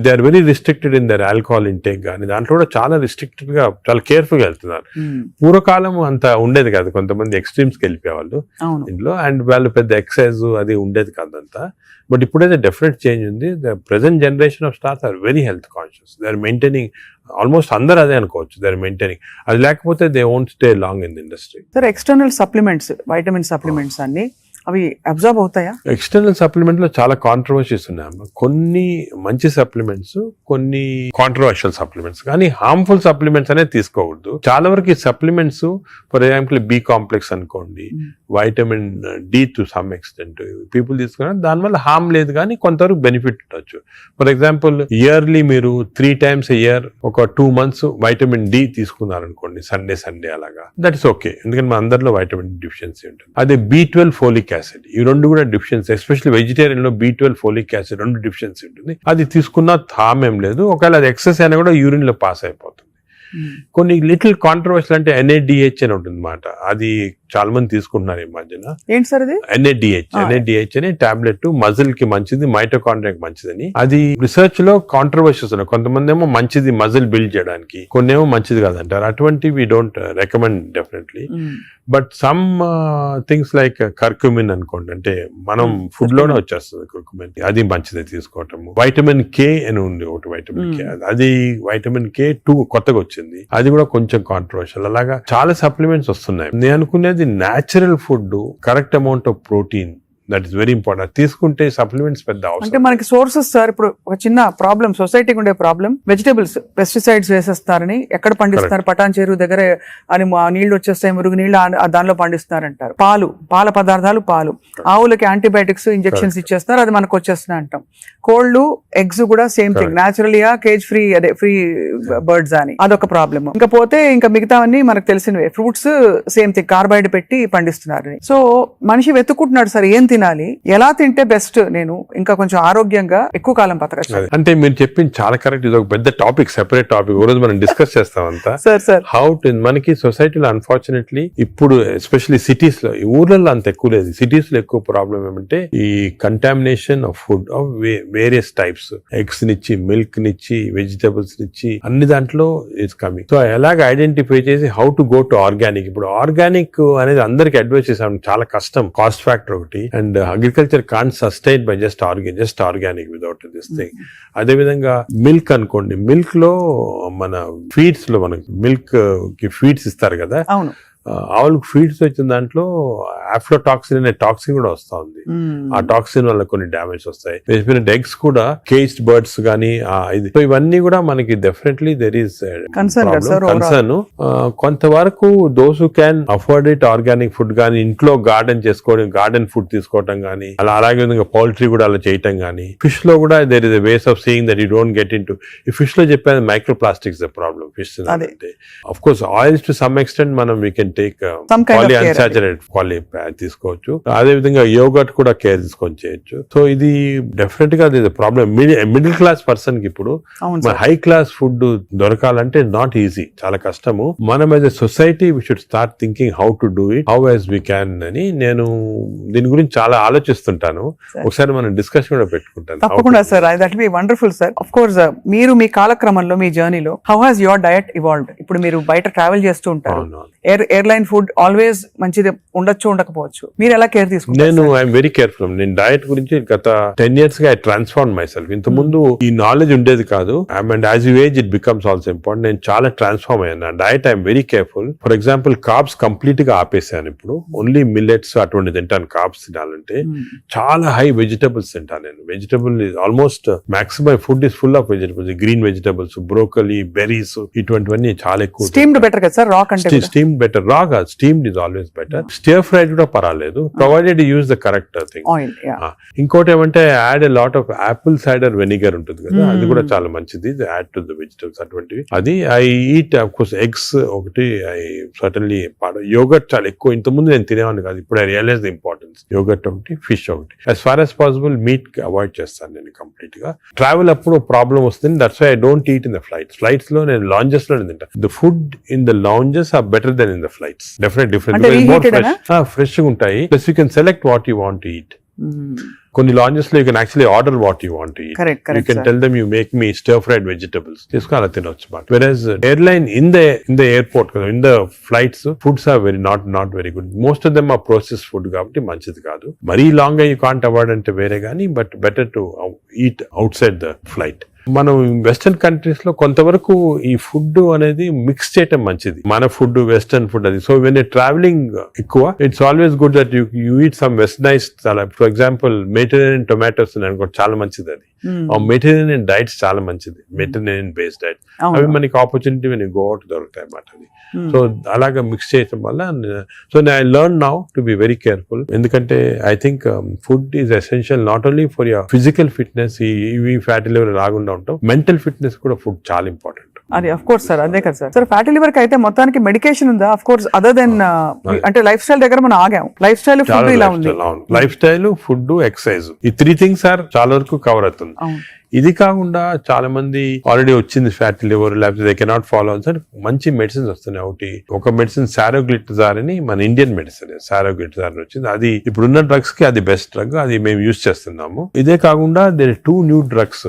They are very restricted in their alcohol intake కానీ, దాంట్లో కూడా చాలా రిస్ట్రిక్టెడ్ గా చాలా కేర్ఫుల్ గా వెళ్తున్నారు. పూర్వకాలం అంత ఉండేది కాదు, కొంతమంది ఎక్స్ట్రీమ్స్ కి వెళ్ళిపోయేవాళ్ళు ఇంట్లో, అండ్ వాళ్ళు పెద్ద ఎక్సర్సైజ్ అది ఉండేది కాదంతా. బట్ ఇప్పుడైతే డెఫినెట్ చేంజ్ ఉంది. The present generation of stars are very health conscious. They are maintaining, almost అందరూ అదే అనుకోవచ్చు, దే ఆర్ మెయింటైనింగ్. అది లేకపోతే they won't stay long in the industry. Sir, external supplements, vitamin supplements అన్ని అవి observe అవుతాయా? External supplement లో చాలా కాంట్రవర్సీస్ ఉన్నాయమ్మా. కొన్ని మంచి సప్లిమెంట్స్, కొన్ని కాంట్రవర్షియల్ సప్లిమెంట్స్, కానీ హార్మ్ఫుల్ సప్లిమెంట్స్ అనేది తీసుకోకూడదు. చాలా వరకు ఈ supplements, for example B complex అనుకోండి, vitamin D to some extent people తీసుకున్నారు, దానివల్ల హార్మ్ లేదు కానీ కొంతవరకు బెనిఫిట్ ఉండొచ్చు. ఫర్ ఎగ్జాంపుల్ ఇయర్లీ మీరు 3 times a year ఒక 2 months వైటమిన్ డి తీసుకున్నారనుకోండి, సండే అలాగా, దట్ ఇస్ ఓకే. ఎందుకంటే మన అందరిలో వైటమిన్ డిఫిషియన్సీ ఉంటుంది. అదే B12 ఫోలిక్ యాసిడ్, ఈ రెండు కూడా డిఫిషియన్సీ, ఎస్పెషల్లీ వెజిటేరియన్ లో B12 ఫోలిక్ యాసిడ్ రెండు డిఫిషియన్సీ ఉంటుంది. అది తీసుకున్నా హామ్ ఏం లేదు, ఒకవేళ అది ఎక్సెస్ అయినా కూడా యూరిన్ లో పాస్ అయిపోతుంది. కొన్ని లిటిల్ కాంట్రవర్షియల్ అంటే NADH అని ఉంటుంది అన్నమాట. అది చాలా మంది తీసుకుంటున్నారు ఈ మధ్యన. ఏంటి సార్ అది? NADH అని టాబ్లెట్, మజిల్ కి మంచిది, మైటోకాండ్రియాకి మంచిదని. అది రిసర్చ్ లో కాంట్రవర్షియస్ ఉన్నాయి. కొంతమంది ఏమో మంచిది మజిల్ బిల్డ్ చేయడానికి, కొన్ని ఏమో మంచిది కాదంటారు. అటువంటి we don't recommend definitely. But some things like curcumin అనుకోండి, అంటే మనం ఫుడ్ లోనే వచ్చేస్తుంది కర్క్యూమిన్, అది మంచిది తీసుకోవటము. వైటమిన్ K అని ఉంది ఒకటి, వైటమిన్ K, అది వైటమిన్ K2 కొత్తగా వచ్చింది, అది కూడా కొంచెం కాంట్రవర్షియల్. అలాగా చాలా సప్లిమెంట్స్ వస్తున్నాయి. నేను అనుకునేది natural food, correct amount of protein, that is very important. తీసుకుంటే సప్లిమెంట్స్ పెద్ద అవసరం. అంటే మనకి సోర్సెస్ సార్, ఇప్పుడు ఒక చిన్న ప్రాబ్లం, సొసైటీకి ఉండే ప్రాబ్లం, వెజిటేబుల్స్ పెస్టిసైడ్స్ వేసేస్తారని, ఎక్కడ పండిస్తున్నారు, పటాన్ చెరువు దగ్గర అని నీళ్లు వచ్చేస్తాయి, మురుగు నీళ్లు దానిలో పండిస్తున్నారంటారు. పాల పదార్థాలు, ఆవులకి యాంటీబయాటిక్స్ ఇంజెక్షన్స్ ఇచ్చేస్తారు, అది మనకు వచ్చేస్తున్నాయి అంటాం. కోళ్లు, ఎగ్స్ కూడా సేమ్ థింగ్, న్యాచురల్గా కేజ్ ఫ్రీ, అదే ఫ్రీ బర్డ్స్ అని, అదొక ప్రాబ్లమ్. ఇంకా పోతే ఇంకా మిగతావన్నీ మనకు తెలిసినవే. ఫ్రూట్స్ సేమ్ థింగ్, కార్బైడ్ పెట్టి పండిస్తున్నారు. సో మనిషి వెతుక్కుంటున్నాడు సార్ ఏం తినాలి, ఎలా తింటే బెస్ట్, నేను ఇంకా కొంచెం ఆరోగ్యంగా ఎక్కువ కాలం బతకచ్చు. అంటే మీరు చెప్పింది చాలా కరెక్ట్. ఇది ఒక పెద్ద టాపిక్, సెపరేట్ టాపిక్, రోజు మనం డిస్కస్ చేస్తామంతా. హౌ టు, మనకి సొసైటీలో అన్ఫార్చునేట్లీ ఇప్పుడు ఎస్పెషల్లీ సిటీస్ లో, ఊర్లలో అంత ఎక్కువ లేదు, సిటీస్ లో ఎక్కువ ప్రాబ్లం ఏమంటే ఈ contamination of food of various types, eggs నిచ్చి, మిల్క్ నిచ్చి, వెజిటబుల్స్ నిచ్చి, అన్ని దాంట్లో ఇట్స్ కమింగ్. సో ఎలాగ ఐడెంటిఫై చేసి how to go to organic. ఇప్పుడు ఆర్గానిక్ అనేది అందరికి అడ్వైస్ చేసాం, చాలా కష్టం, కాస్ట్ ఫ్యాక్టర్ ఒకటి, and agriculture can't sustain by just organic without this thing. అదే విధంగా మిల్క్ అనుకోండి, మిల్క్ లో మన ఫీడ్స్ లో మనకి మిల్క్ కి ఫీడ్స్ ఇస్తారు కదా, ఆవులకు ఫీడ్స్ వచ్చిన దాంట్లో ఆఫ్లోటాక్సిన్ అనే టాక్సిన్ కూడా వస్తా ఉంది. ఆ టాక్సిన్ వల్ల కొన్ని డ్యామేజ్ వస్తాయి. ఎగ్స్ కూడా కేజ్డ్ బర్డ్స్ గానీ ఇది, సో ఇవన్నీ కూడా మనకి డెఫినెట్లీ దెర్ ఈస్ కన్సర్న్. కొంతవరకు those who can afford it, organic food గానీ, ఇంట్లో గార్డెన్ చేసుకోవడం, గార్డెన్ ఫుడ్ తీసుకోవటం గానీ, అలాగే విధంగా పౌల్ట్రీ కూడా అలా చేయటం గానీ. ఫిష్ లో కూడా there is a ways of seeing that you don't get into. ఈ ఫిష్ లో చెప్పేది microplastics the problem. Fish అంటే of course oils to some extent మనం వీ కెన్ టేక్ పాలిఅన్సాచురేటెడ్ తీసుకోవచ్చు. అదే విధంగా యోగర్ట్ కూడా కేర్ తీసుకొని చేయొచ్చు. సో ఇది డెఫినెట్ గా ప్రాబ్లమ్. మిడిల్ క్లాస్ పర్సన్ కి ఇప్పుడు హై క్లాస్ ఫుడ్ దొరకాలంటే నాట్ ఈజీ, చాలా కష్టము. మనం as a society we should start thinking how to do it, how as we can అని నేను దీని గురించి చాలా ఆలోచిస్తుంటాను. ఒకసారి మనం డిస్కషన్ కూడా పెట్టుకుంటాను. తప్పకుండా sir, that be wonderful sir. Of course మీరు మీ కాలక్రమంలో, మీ జర్నీలో how has your diet evolved? ఇప్పుడు మీరు బయట ట్రావెల్ చేస్తూ ఉంటారు, ఎయిర్లైన్ ఫుడ్ ఆల్వేస్ మంచిది ఉండొచ్చు, ఉండకపోవచ్చు, మీరు ఎలా కేర్ తీసుకుంటారు? నేను ఐఎమ్ వెరీ కేర్ఫుల్. నేను డయట్ గురించి గత 10 years గా ఐ ట్రాన్స్ఫార్మ్ మై సెల్ఫ్. ఇంత ముందు ఈ నాలెడ్జ్ ఉండేది కాదు, and as you age it becomes also important. నేను చాలా ట్రాన్స్ఫార్మ్ అయ్యాను. Diet I'm very careful. For example carbs complete గా ఆపేసాను. ఇప్పుడు ఓన్లీ మిల్లెట్స్ అటువంటి తింటాను. కార్బ్స్ తినాలంటే చాలా హై వెజిటబుల్స్ తింటాను నేను. Vegetable almost maximum food is full of vegetables, green vegetables, broccoli, berries, ఇటువంటివన్నీ చాలా ఎక్కువ. స్టీమ్డ్ బెటర్ కదా సార్, రా కంటే స్టీమ్ బెటర్. రా రా కాదు, steamed is always better. Stir fried కూడా పర్వాలేదు, provided use the correct thing. Oil. ఇంకోటి ఏమంటే add a lot of Apple cider vinegar ఉంటుంది కదా, అది కూడా చాలా మంచిది, యాడ్ టు ద వెజిటబుల్స్ అటువంటివి. అది I eat of course eggs ఒకటి, ఐ సర్టన్లీ యోగర్ట్ చాలా ఎక్కువ. ఇంతకుముందు నేను తినేవాడిని కాదు, ఇప్పుడు I realize the importance. Yogurt ఒకటి, ఫిష్ ఒకటి. As far as possible meat avoid చేస్తాను నేను కంప్లీట్ గా. ట్రావెల్ అప్పుడు ప్రాబ్లం వస్తుంది, that's why I don't eat in the flights. Flights లో నేను లాంజెస్ లో తింటా. The food in the lounges are better than in the flights. Definite fresh గా ఉంటాయి. Plus you can select what you want to eat. కొన్ని lounges లో you can actually order what you want to eat. You can tell them you make me stir fried vegetables, తీసుకుని అలా తినొచ్చు. But versus airline in the airport కదా, in the flights foods are not very good. Most of them are process food కాబట్టి మంచిది కాదు. మరీ long గా you can't avoid అంటే వేరే కానీ, but better to eat out side the flight. మనం వెస్టర్న్ కంట్రీస్ లో కొంతవరకు ఈ ఫుడ్ అనేది మిక్స్ చేయటం మంచిది, మన ఫుడ్ వెస్టర్న్ ఫుడ్ అది. సో వెన్ ట్రావెలింగ్ ఎక్కువ, it's always good that you eat some westernise. For example Mediterranean tomatoes అనుకో, చాలా మంచిది అది. మెడిటరేనియన్ డైట్స్ చాలా మంచిది, మెడిటరేనియన్ బేస్డ్ డైట్. అవి మనకి ఆపర్చునిటీ వెన్ గో అవుట్ దొరుకుతాయి అన్నమాట అది. సో అలాగా మిక్స్ చేయటం వల్ల, so I learn now to be very careful. ఎందుకంటే I think food is essential not only for your physical fitness, ఇవి ఫ్యాటీ లివర్ రాకుండా ఉంటాం, మెంటల్ ఫిట్నెస్ కూడా ఫుడ్ చాలా ఇంపార్టెంట్. అది అఫ్ కోర్స్ సార్, అదే కదా సార్. సార్ ఫ్యాటీ లివర్ కి అయితే మొత్తానికి మెడికేషన్ ఉందా? అఫ్ కోర్స్ అదర్ దెన్ అంటే లైఫ్ స్టైల్ దగ్గర మనం ఆగాం. లైఫ్ స్టైల్ ఫుడ్ ఇలా ఉంది. లైఫ్ స్టైల్, ఫుడ్, ఎక్సర్సైజ్, ఈ 3 things సార్ చాలా వరకు కవర్ అవుతుంది. ఇది కాకుండా చాలా మంది ఆల్రెడీ వచ్చింది ఫ్యాటీ లివర్, లేకపోతే దే కెనాట్ ఫాలో సార్, మంచి మెడిసిన్స్ వస్తున్నాయి. ఒకటి ఒక మెడిసిన్ సారోగ్లిటజార్ అని, మన ఇండియన్ మెడిసిన్ సారోగ్లిటజార్ అని వచ్చింది. అది ఇప్పుడున్న డ్రగ్స్ కి అది బెస్ట్ డ్రగ్, అది మేము యూజ్ చేస్తున్నాము. ఇదే కాకుండా దేర్ 2 new drugs,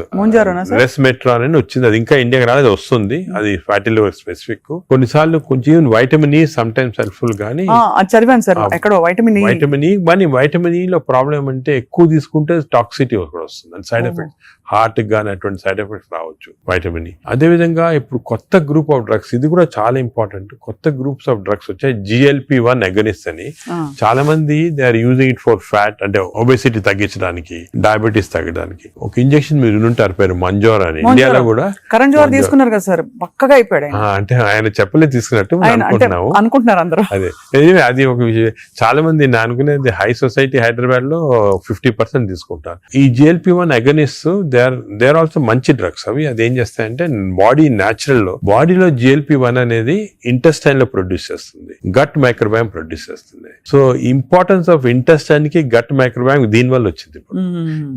రెస్మెట్రాన్ అని వచ్చింది, అది ఇంకా ఇండియాకి రాలేదు, వస్తుంది. అది ఫ్యాటీ లివర్ స్పెసిఫిక్. కొన్నిసార్లు కొంచెం vitamin E some times helpful గానీ, చదివాను సార్ ఎక్కడో వైటమిన్ ఈ. వైటమిన్ ఈ లో ప్రాబ్లం అంటే ఎక్కువ తీసుకుంటే టాక్సిటీ కూడా వస్తుంది, అండ్ సైడ్ ఎఫెక్ట్స్, హార్ట్ గానీ అటువంటి సైడ్ ఎఫెక్ట్స్ రావచ్చు వైటమిన్ ఈ. అదేవిధంగా ఇప్పుడు కొత్త గ్రూప్ ఆఫ్ డ్రగ్స్, ఇది కూడా చాలా ఇంపార్టెంట్. కొత్త గ్రూప్స్ ఆఫ్ డ్రగ్స్ వచ్చాయి, GLP-1 అగనిస్ట్ అని. చాలా మంది they are using it for fat, అంటే ఒబెసిటీ తగ్గించడానికి, డయాబెటీస్ తగ్గడానికి. ఒక ఇంజెక్షన్ మీరు ఉంటారు పేరు మంజోర్ అని, ఇండియాలో కూడా కరణ్ జోహర్ తీసుకున్నారు కదా సార్, పక్కగా అయిపోయాడు. అంటే ఆయన చెప్పలే తీసుకున్నట్టు అనుకుంటున్నారు అందరూ. అదే అది ఒక విషయం. చాలా మంది నేను అనుకునేది హై సొసైటీ హైదరాబాద్ లో 50% తీసుకుంటారు ఈ GLP-1 agonist. They are also మంచి డ్రగ్స్ అవి. అది ఏం చేస్తాయంటే బాడీ న్యాచురల్ లో, బాడీలో GLP-1 అనేది ఇంటెస్టైన్ లో ప్రొడ్యూస్ చేస్తుంది, గట్ మైక్రోబయామ్ ప్రొడ్యూస్ చేస్తుంది. సో ఇంపార్టెన్స్ ఆఫ్ ఇంటెస్టైన్ కి గట్ మైక్రోబయామ్ దీని వల్ల వచ్చింది. ఇప్పుడు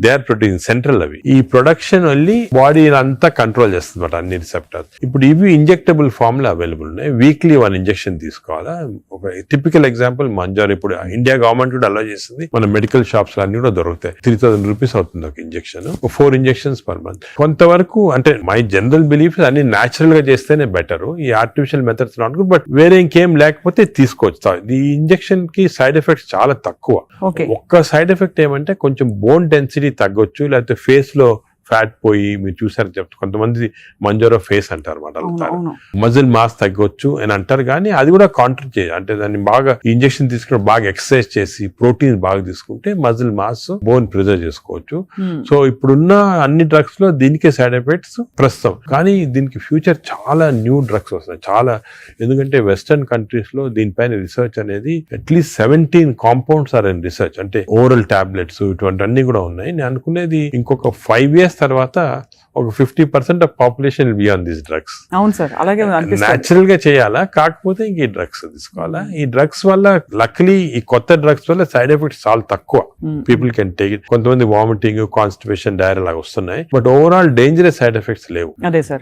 దే ఆర్ ప్రొడ్యూసింగ్ సెంట్రల్, అవి ఈ ప్రొడక్షన్ వల్లి బాడీ అంతా కంట్రోల్ చేస్తుంది అన్నమాట, అన్ని రిసెప్టర్స్. ఇప్పుడు ఇవి ఇంజెక్టబుల్ ఫామ్ లో అవైలబుల్ ఉన్నాయి. వీక్లీ 1 ఇంజెక్షన్ తీసుకోవాలా. ఒక టిపికల్ ఎగ్జాంపుల్ మంజార్, ఇప్పుడు ఇండియా గవర్నమెంట్ కూడా అలో చేస్తుంది, మన మెడికల్ షాప్స్ అన్ని కూడా దొరుకుతాయి. 3000 రూపీస్ అవుతుంది ఒక ఇంజెక్షన్, 4 ఇంజెక్షన్స్ పర్ మంత్. కొంతవరకు అంటే మై జనరల్ బిలీఫ్ అన్ని న్యాచురల్ గా చేస్తేనే బెటర్, ఈ artificial methods not good. But వేరే ఇంకేం లేకపోతే తీసుకోవచ్చు. ఈ ఇంజెక్షన్ కి సైడ్ ఎఫెక్ట్స్ చాలా తక్కువ. ఒక్క సైడ్ ఎఫెక్ట్ ఏమంటే కొంచెం బోన్ డెన్సిటీ తగ్గొచ్చు, లేకపోతే ఫేస్ లో ఫ్యాట్ పోయి, మీరు చూసారు చెప్తారు కొంతమంది మంజోరో ఫేస్ అంటారు అనమాట, మజిల్ మాస్ తగ్గొచ్చు అని అంటారు. కానీ అది కూడా కాంట్రీ చేయాలి, అంటే దాన్ని బాగా ఇంజెక్షన్ తీసుకుని బాగా ఎక్సర్సైజ్ చేసి ప్రోటీన్ బాగా తీసుకుంటే మజిల్ మాస్, బోన్ ప్రిజర్వ్ చేసుకోవచ్చు. సో ఇప్పుడున్న అన్ని డ్రగ్స్ లో దీనికే సైడ్ ఎఫెక్ట్స్ ప్రస్తుతం, కానీ దీనికి ఫ్యూచర్ చాలా న్యూ డ్రగ్స్ వస్తాయి చాలా. ఎందుకంటే వెస్టర్న్ కంట్రీస్ లో దీనిపైన రీసెర్చ్ అనేది at least 17 compounds are in research, అంటే ఓరల్ టాబ్లెట్స్ ఇటువంటి అన్ని కూడా ఉన్నాయి. నేను అనుకునేది ఇంకొక 5 years తర్వాత ఒక 50% of population will be on these drugs. అవును సార్, అలాగే న్యాచురల్ గా చేయాలా, కాకపోతే ఇంక ఈ డ్రగ్స్ తీసుకోవాలా. ఈ డ్రగ్స్ వల్ల లక్లీ ఈ కొత్త డ్రగ్స్ వల్ల సైడ్ ఎఫెక్ట్స్ చాలా తక్కువ, పీపుల్ కెన్ టేక్ ఇట్. కొంతమంది వామిటింగ్, కాన్స్టిపేషన్, డైరియా లాగా వస్తున్నాయి, but overall dangerous side effects లేవు.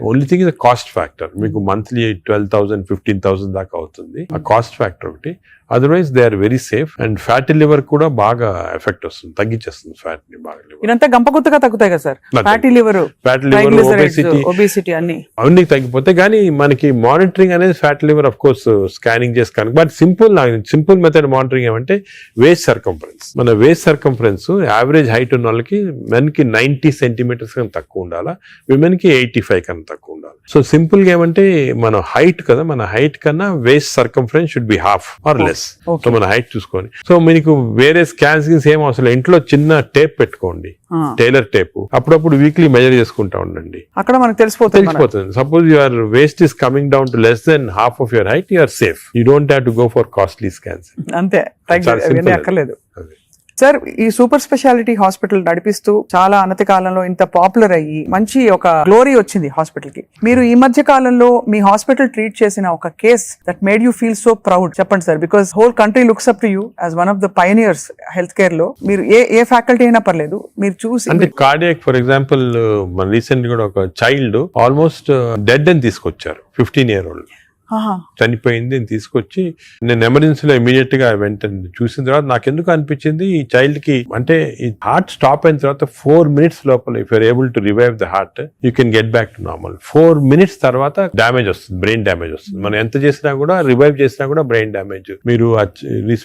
Only thing is cost factor. మీకు మంత్లీ 12,000 15,000 దాకా అవుతుంది, ఆ కాస్ట్ ఫ్యాక్టర్ ఒకటి. Otherwise they are very safe. And fatty liver కూడా బాగా ఎఫెక్ట్ వస్తుంది, తగ్గించేస్తుంది ఫ్యాట్ ని బాగా. ఇదంతా గంపగుత్తగా తగ్గుతాయి కదా సార్, ఫ్యాటీ లివర్, ఒబేసిటీ అన్ని తగ్గిపోతాయి. కానీ మనకి మానిటరింగ్ అనేది fatty liver of course scanning చేసి కనుక, బట్ సింపుల్ మెథడ్ మానిటరింగ్ ఏమంటే వేస్ట్ సర్కంఫరెన్స్. మన వేస్ట్ సర్కంఫరెన్స్ యావరేజ్ హైట్ ఉన్న వాళ్ళకి మెన్ కి 90 centimeters కన్నా తక్కువ ఉండాలా, విమెన్ కి 85 కన్నా తక్కువ ఉండాలి. సో సింపుల్ గా ఏమంటే మన హైట్ కదా, మన హైట్ కన్నా waist circumference should be half or less. Less. So మన హైట్ చూసుకొని, సో మీకు వేరే స్కాన్స్ ఏం అవసరం, ఇంట్లో చిన్న టేప్ పెట్టుకోండి, టైలర్ టేప్, అప్పుడప్పుడు వీక్లీ మెజర్ చేసుకుంటా ఉండండి, అక్కడ మనకు తెలిసిపోతుంది. Suppose your waist is coming down to less than half of your height, you're safe. You don't have to go for costly scans. అంతే, అక్కర్లేదు. సార్, ఈ సూపర్ స్పెషాలిటీ హాస్పిటల్ నడిపిస్తూ చాలా అనతి కాలంలో ఇంత పాపులర్ అయ్యి మంచి ఒక గ్లోరీ వచ్చింది హాస్పిటల్ కి. మీరు ఈ మధ్య కాలంలో మీ హాస్పిటల్ ట్రీట్ చేసిన ఒక case that made you feel so proud చెప్పండి sir, because whole country looks up to you as one of the pioneers health care లో. మీరు ఏ ఫ్యాకల్టీ అయినా పర్లేదు, మీరు చూసి అంటే కార్డియాక్ ఫర్ ఎగ్జాంపుల్, మన రీసెంట్ కూడా ఒక చైల్డ్ ఆల్మోస్ట్ డెడ్ అని తీసుకొచ్చారు, 15-year-old చనిపోయింది అని తీసుకొచ్చి, నేను ఎమర్జెన్సీలో ఇమీడియట్ గా వెంటనే చూసిన తర్వాత నాకు ఎందుకు అనిపించింది, ఈ చైల్డ్ కి అంటే ఈ హార్ట్ స్టాప్ అయిన తర్వాత 4 minutes లోపల if you're able to revive the heart, you can get back to normal. 4 minutes తర్వాత డ్యామేజ్ వస్తుంది, బ్రెయిన్ డ్యామేజ్ వస్తుంది. మనం ఎంత చేసినా కూడా, రివైవ్ చేసినా కూడా బ్రెయిన్ డ్యామేజ్. మీరు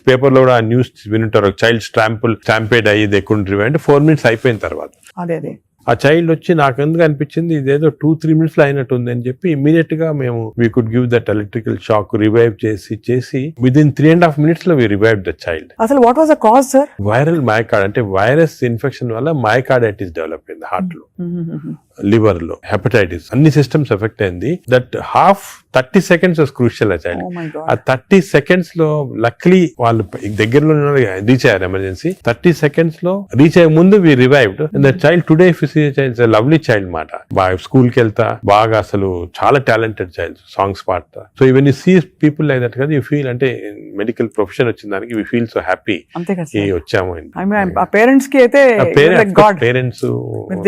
పేపర్ లో కూడా ఆ న్యూస్ వినుంటారు, చైల్డ్ స్టాంపేడ్ అయ్యి దే కుడెంట్ రివైవ్ అంటే 4 minutes అయిపోయిన తర్వాత. అదే ఆ చైల్డ్ వచ్చి నాకు ఎందుకు అనిపించింది ఇదేదో 2-3 minutes లో అయినట్టు ఉంది అని చెప్పి ఇమీడియట్ గా మేము we could give that electrical shock, revive చేసి విదిన్ 3.5 minutes లో వి రివైవ్ ద చైల్డ్. అసలు what was the cause sir? Viral myocardial అంటే వైరస్ ఇన్ఫెక్షన్ వల్ల మయోకార్డైటిస్ డెవలప్ అయింది హార్ట్ లో, లివర్ లో, హెపటైటిస్, అన్ని సిస్టమ్స్ ఎఫెక్ట్ అయింది. దట్ 30 seconds వాస్ క్రూషియల్ ఆ చైల్డ్. ఆ 30 seconds లో లక్లీ వాళ్ళు దగ్గరలో రీచ్ అయ్యారు ఎమర్జెన్సీ. 30 seconds లో రీచ్ అయ్యే ముందు we revived. And that child today lovely child మాట, బాగా స్కూల్ కి వెళ్తా, బాగా అసలు చాలా టాలెంటెడ్ చైల్డ్, సాంగ్స్ పాడతా. So even you see people like that కదా, యూ ఫీల్ అంటే మెడికల్ ప్రొఫెషన్ వచ్చిన దానికి వి ఫీల్ సో హ్యాపీ వచ్చాము. పేరెంట్స్ కి అయితే పేరెంట్స్